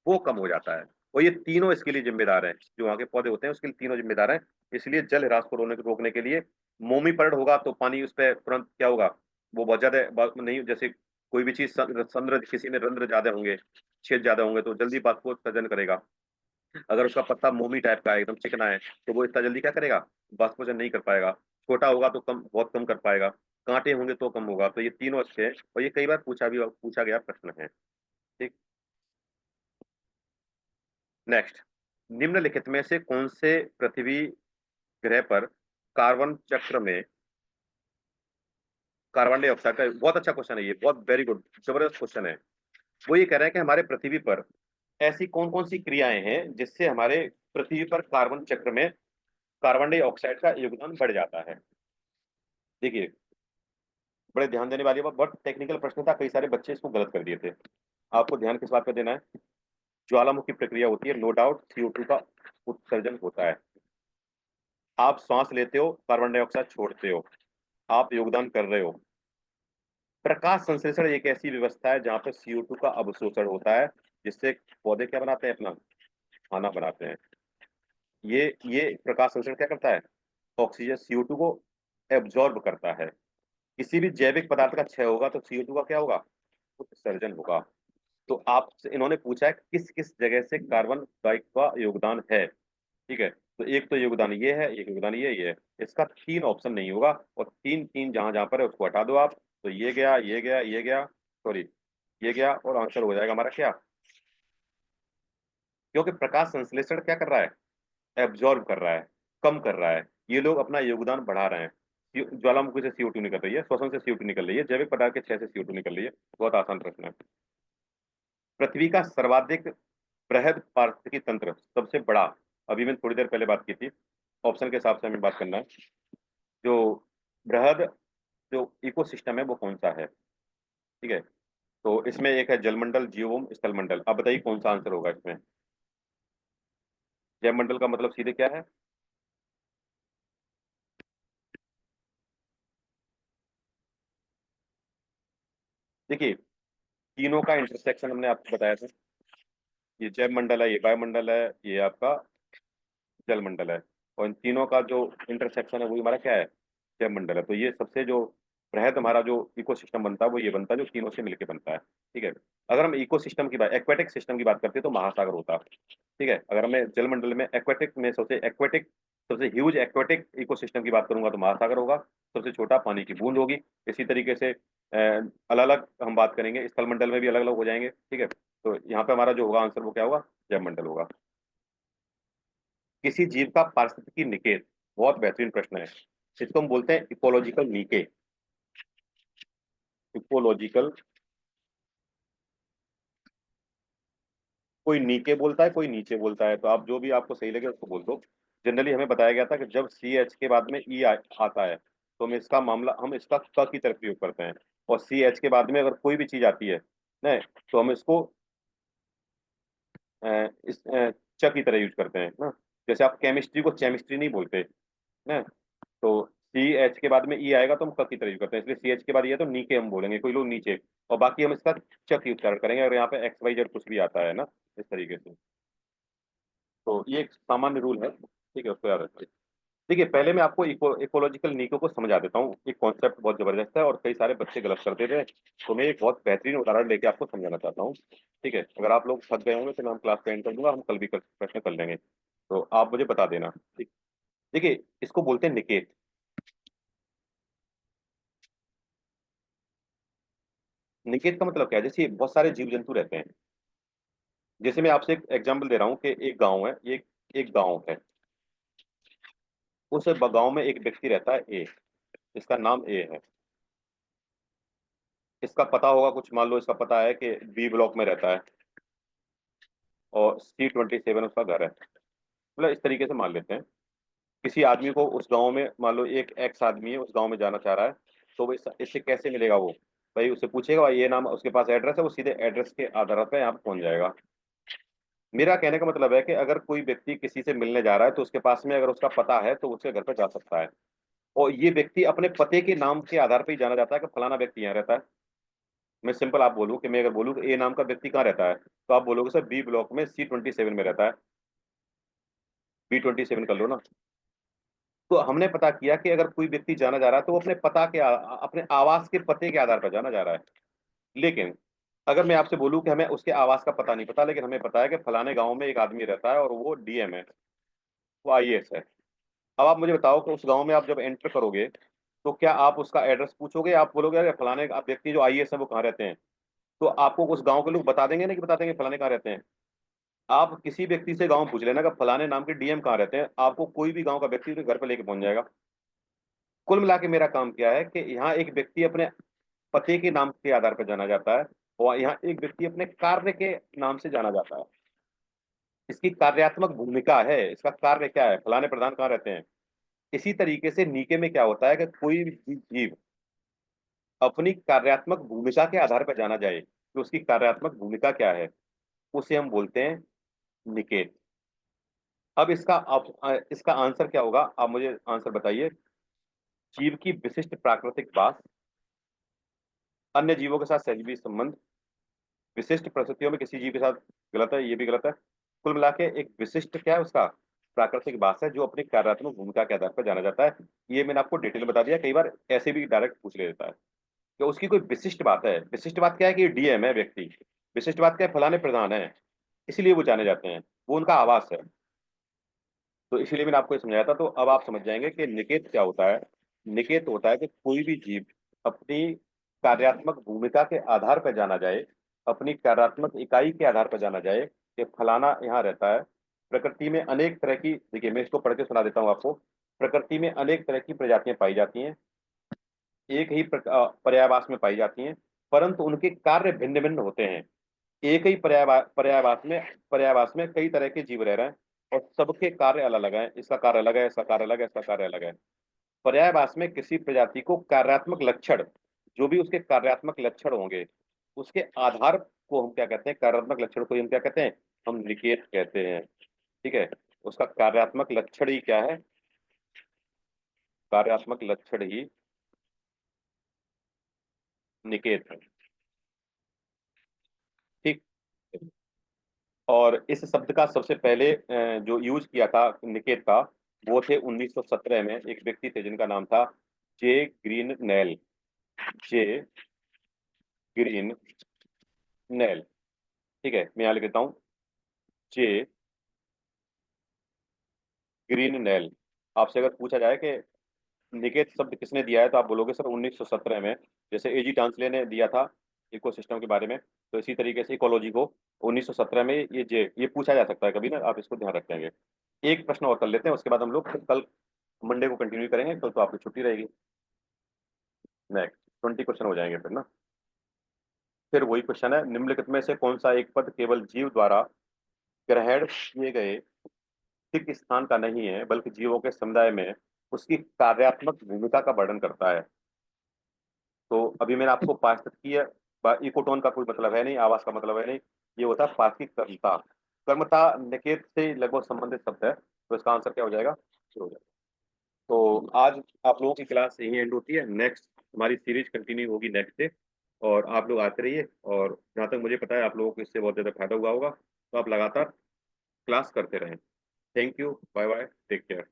वो कम हो जाता है। और ये तीनों इसके लिए जिम्मेदार हैं, जो वहाँ के पौधे होते हैं उसके लिए तीनों जिम्मेदार हैं। इसलिए जल ह्रास को रोकने के लिए मोमी पर्ड होगा तो पानी उस पर तुरंत क्या होगा, वो बहुत ज्यादा नहीं, जैसे कोई भी चीज संद्र, किसी में रंध्र ज्यादा होंगे, छेद ज्यादा होंगे तो जल्दी बाष्पोत्सर्जन करेगा। अगर उसका पत्ता मोमी टाइप का है, एकदम चिकना है, तो वो इतना जल्दी क्या करेगा, बाष्पोत्सर्जन नहीं कर पाएगा। छोटा होगा तो कम, बहुत कम कर पाएगा। कांटे होंगे तो कम होगा। तो ये तीनों अच्छे हैं, और ये कई बार पूछा गया प्रश्न है। ठीक, नेक्स्ट, निम्नलिखित में से कौन से पृथ्वी ग्रह पर कार्बन चक्र में कार्बन डाइऑक्साइड का, बहुत अच्छा क्वेश्चन है ये, बहुत वेरी गुड, जबरदस्त क्वेश्चन है। वो ये कह रहे हैं कि हमारे पृथ्वी पर ऐसी कौन कौन सी क्रियाएं हैं जिससे हमारे पृथ्वी पर कार्बन चक्र में कार्बन डाइऑक्साइड का योगदान बढ़ जाता है। देखिए, बड़े ध्यान देने वाली बात, बहुत टेक्निकल प्रश्न था, कई सारे बच्चे इसको गलत कर दिए थे। आपको ध्यान किस बात पे देना है, ज्वालामुखी प्रक्रिया होती है, नो डाउट CO2 का उत्सर्जन होता है। आप सांस लेते हो, कार्बन डाइऑक्साइड छोड़ते हो, आप योगदान कर रहे हो। प्रकाश संश्लेषण एक ऐसी व्यवस्था है जहां पर CO2 का अवशोषण होता है, जिससे पौधे क्या बनाते हैं, अपना खाना बनाते हैं। ये प्रकाश संश्लेषण क्या करता है, ऑक्सीजन CO2 को एब्जॉर्ब करता है। किसी भी जैविक पदार्थ का क्षय होगा तो CO2 का क्या होगा, उत्सर्जन होगा। तो आपसे इन्होंने पूछा है किस किस जगह से कार्बन डाइऑक्साइड का योगदान है। ठीक है, तो एक तो योगदान ये है, एक योगदान ये है। इसका तीन ऑप्शन नहीं होगा, और तीन तीन जहां जहां पर है उसको हटा दो आप, तो ये गया, ये गया, ये गया, सॉरी, ये गया, और आंसर हो जाएगा हमारा क्या, क्योंकि प्रकाश संश्लेषण क्या कर रहा है, एब्जॉर्ब कर रहा है, कम कर रहा है। ये लोग अपना योगदान बढ़ा रहे हैं। ज्वालामुखी से CO2 निकल रही है, श्वसन से CO2 निकल रही है, जैविक पदार्थ के क्षय से CO2 निकल रही है। बहुत आसान प्रश्न है। पृथ्वी का सर्वाधिक बृहद पारिस्थितिकी तंत्र, सबसे बड़ा, अभी मैंने थोड़ी देर पहले बात की थी, ऑप्शन के हिसाब से हमें बात करना है। जो बृहद जो इकोसिस्टम है वो कौन सा है? ठीक है, तो इसमें एक है जलमंडल, जीवोम, स्थलमंडल। अब बताइए कौन सा आंसर होगा इसमें? जैवमंडल का मतलब सीधे क्या है? देखिए, तीनों का इंटरसेक्शन हमने आपको बताया था। ये जैवमंडल है, ये वायुमंडल है, ये आपका जलमंडल है। और इन तीनों का जो इंटरसेक्शन है वही हमारा क्या है? जैवमंडल है। तो ये सबसे जो बृहद हमारा जो इकोसिस्टम बनता है वो ये बनता है, जो तीनों से मिलकर बनता है। ठीक है, अगर हम इकोसिस्टम की बात, एक्वेटिक सिस्टम की बात करते हैं तो महासागर होता है। ठीक है, अगर मैं जलमंडल में एक्वेटिक में सबसे ह्यूज एक्वेटिक इकोसिस्टम की बात करूंगा तो महासागर होगा। सबसे छोटा पानी की बूंद होगी। इसी तरीके से अलग अलग हम बात करेंगे, स्थलमंडल में भी अलग अलग हो जाएंगे। ठीक है, तो यहाँ पे हमारा जो होगा आंसर वो क्या होगा? जैवमंडल होगा। किसी जीव का पारिस्थितिकी निकेत, बहुत बेहतरीन प्रश्न है। इसको हम बोलते हैं इकोलॉजिकल नीके। इकोलॉजिकल, कोई नीके बोलता है, कोई नीचे बोलता है, तो आप जो भी आपको सही लगे उसको बोल दो। जनरली हमें बताया गया था कि जब सी एच के बाद में ई आता है तो हम इसका क की तरफ प्रयोग करते हैं। और सी एच के बाद में अगर कोई भी चीज आती है ना, तो हम इसको इस च की तरह यूज करते हैं ना। जैसे आप केमिस्ट्री को केमिस्ट्री नहीं बोलते ना, तो सी एच के बाद में ई आएगा तो हम क की तरह यूज करते हैं, इसलिए सी एच के बाद ये तो नीचे हम बोलेंगे, कोई लोग नीचे। और बाकी हम इसका चक यूज करेंगे अगर यहाँ पे एक्स वाई जेड कुछ भी आता है ना, इस तरीके से। तो ये एक सामान्य रूल है, ठीक है, उसको याद रखिए। देखिए, पहले मैं आपको इकोलॉजिकल नीको को समझा देता हूँ। एक कॉन्सेप्ट बहुत जबरदस्त है और कई सारे बच्चे गलत करते थे, तो मैं एक बहुत बेहतरीन उदाहरण लेके आपको समझाना चाहता हूँ। ठीक है, अगर आप लोग थक गए होंगे तो मैं हम क्लास का एंड कर दूंगा, हम कल भी प्रश्न कर लेंगे, तो आप मुझे बता देना। ठीक, देखिए, इसको बोलते हैं निकेत। निकेत का मतलब क्या है? जैसे बहुत सारे जीव जंतु रहते हैं। जैसे मैं आपसे एक एग्जाम्पल दे रहा हूँ कि एक गांव है, एक गांव है। उस गांव में एक व्यक्ति रहता है ए, इसका नाम ए है। इसका पता होगा कुछ, मान लो इसका पता है कि बी ब्लॉक में रहता है और C27 उसका घर है। मतलब इस तरीके से मान लेते हैं। किसी आदमी को उस गांव में, मान लो एक एक्स आदमी है, उस गांव में जाना चाह रहा है, तो वो इससे कैसे मिलेगा? वो भाई उससे पूछेगा, भाई ये नाम, उसके पास एड्रेस है, वो सीधे एड्रेस के आधार पर यहाँ पे पहुंच जाएगा। मेरा कहने का मतलब है कि अगर कोई व्यक्ति किसी से मिलने जा रहा है तो उसके पास में अगर उसका पता है तो उसके घर पर जा सकता है। और ये व्यक्ति अपने पते के नाम के आधार पर ही जाना जाता है कि फलाना व्यक्ति यहाँ रहता है। मैं सिंपल आप बोलूँ कि मैं अगर बोलूँ कि ए नाम का व्यक्ति कहाँ रहता है, तो आप बोलोगे सर बी ब्लॉक में C27 में रहता है। B27 कर लो ना। तो हमने पता किया कि अगर कोई व्यक्ति जाना जा रहा है तो वो अपने पता के अपने आवास के पते के आधार पर जाना जा रहा है। लेकिन अगर मैं आपसे बोलूं कि हमें उसके आवास का पता नहीं पता, लेकिन हमें पता है कि फलाने गांव में एक आदमी रहता है और वो डीएम है, वो आईएएस है। अब आप मुझे बताओ कि उस गांव में आप जब एंटर करोगे तो क्या आप उसका एड्रेस पूछोगे? आप बोलोगे अरे फलाने आप व्यक्ति जो आईएएस है वो कहाँ रहते हैं? तो आपको उस गांव के लोग बता देंगे ना, कि बता देंगे फलाने कहाँ रहते हैं। आप किसी व्यक्ति से गांव पूछ लेना कि फलाने नाम के डीएम कहाँ रहते हैं, आपको कोई भी गांव का व्यक्ति उसके घर पर लेके पहुंच जाएगा। कुल मिला के मेरा काम क्या है कि यहाँ एक व्यक्ति अपने पते के नाम के आधार पर जाना जाता है और यहाँ एक व्यक्ति अपने कार्य के नाम से जाना जाता है। इसकी कार्यात्मक भूमिका है, इसका कार्य क्या है, फलाने प्रधान कहाँ रहते हैं। इसी तरीके से नीके में क्या होता है कि कोई भी जीव अपनी कार्यात्मक भूमिका के आधार पर जाना जाए कि उसकी कार्यात्मक भूमिका क्या है, उसे हम बोलते हैं निकेत। अब इसका आंसर क्या होगा, आप मुझे आंसर बताइए। जीव की विशिष्ट प्राकृतिक वास, अन्य जीवों के साथ सहजीवी संबंध, विशिष्ट परिस्थितियों में किसी जीव के साथ, गलत है, ये भी गलत है। कुल मिला के एक विशिष्ट क्या है उसका? प्राकृतिक भाषा है, जो अपनी कार्यात्मक भूमिका के आधार पर जाना जाता है। ये मैंने आपको डिटेल में बता दिया, कई बार ऐसे भी डायरेक्ट पूछ ले देता है कि उसकी कोई विशिष्ट बात है। विशिष्ट बात क्या है? कि डीएम है व्यक्ति। विशिष्ट बात क्या है? फलाने प्रधान है, इसलिए वो जाने जाते हैं, वो उनका आवास है। तो इसीलिए मैंने आपको ये समझाया था। तो अब आप समझ जाएंगे कि निकेत क्या होता है। निकेत होता है कि कोई भी जीव अपनी कार्यात्मक भूमिका के आधार पर जाना जाए, अपनी कार्यात्मक इकाई के आधार पर जाना जाए कि फलाना यहाँ रहता है। प्रकृति में अनेक तरह की, देखिए मैं इसको पढ़ के सुना देता हूँ आपको। प्रकृति में अनेक तरह की प्रजातियां पाई जाती हैं, एक ही पर्यायवास में पाई जाती हैं, परंतु उनके कार्य भिन्न भिन्न होते हैं। एक ही पर्यायवास में कई तरह के जीव रह रहे हैं और सबके कार्य अलग अलग हैं। इसका कार्य अलग है, इसका कार्य अलग है, इसका कार्य अलग है। पर्यायवाच में किसी प्रजाति को कार्यात्मक लक्षण, जो भी उसके कार्यात्मक लक्षण होंगे, उसके आधार को हम क्या कहते हैं, कार्यात्मक लक्षण को हम क्या कहते हैं, हम निकेत कहते हैं। ठीक है, उसका कार्यात्मक लक्षण ही क्या है, कार्यात्मक लक्षण ही निकेत है। ठीक। और इस शब्द का सबसे पहले जो यूज किया था निकेत का, वो थे 1917 में, एक व्यक्ति थे जिनका नाम था जे ग्रीन नेल। जे ग्रीन नेल। ठीक है, मैं यहाँ लिख देता हूँ, जे ग्रीन नेल। आपसे अगर पूछा जाए कि निकेत शब्द किसने दिया है, तो आप बोलोगे सर 1917 में, जैसे एजी टांसले ने दिया था इकोसिस्टम के बारे में, तो इसी तरीके से इकोलॉजी को 1917 में ये पूछा जा सकता है कभी ना, आप इसको ध्यान रखेंगे। एक प्रश्न और कर लेते हैं, उसके बाद हम लोग कल मंडे को कंटिन्यू करेंगे, कल तो आपकी छुट्टी रहेगी। नेक्स्ट 20 क्वेश्चन हो जाएंगे फिर ना। फिर वही क्वेश्चन है, निम्नलिखित में से कौन सा एक पद केवल जीव द्वारा ग्रहण किए गए ठीक स्थान का नहीं है, बल्कि जीवों के समुदाय में उसकी कार्यात्मक भूमिका का वर्णन करता है। तो अभी मैंने आपको पारिस्थितिकीय इकोटोन का कोई मतलब है नहीं, आवास का मतलब है नहीं, ये होता है पारिस्थितिक कर्मता। कर्मता निकेत से लगभग संबंधित शब्द है, तो इसका आंसर क्या हो जाएगा, ये हो जाएगा। तो आज आप लोगों की क्लास यही एंड होती है, नेक्स्ट हमारी सीरीज कंटिन्यू होगी नेक्स्ट डे, और आप लोग आते रहिए, और जहाँ तक मुझे पता है आप लोगों को इससे बहुत ज़्यादा फायदा हुआ होगा, तो आप लगातार क्लास करते रहें। Thank you, bye bye, take care.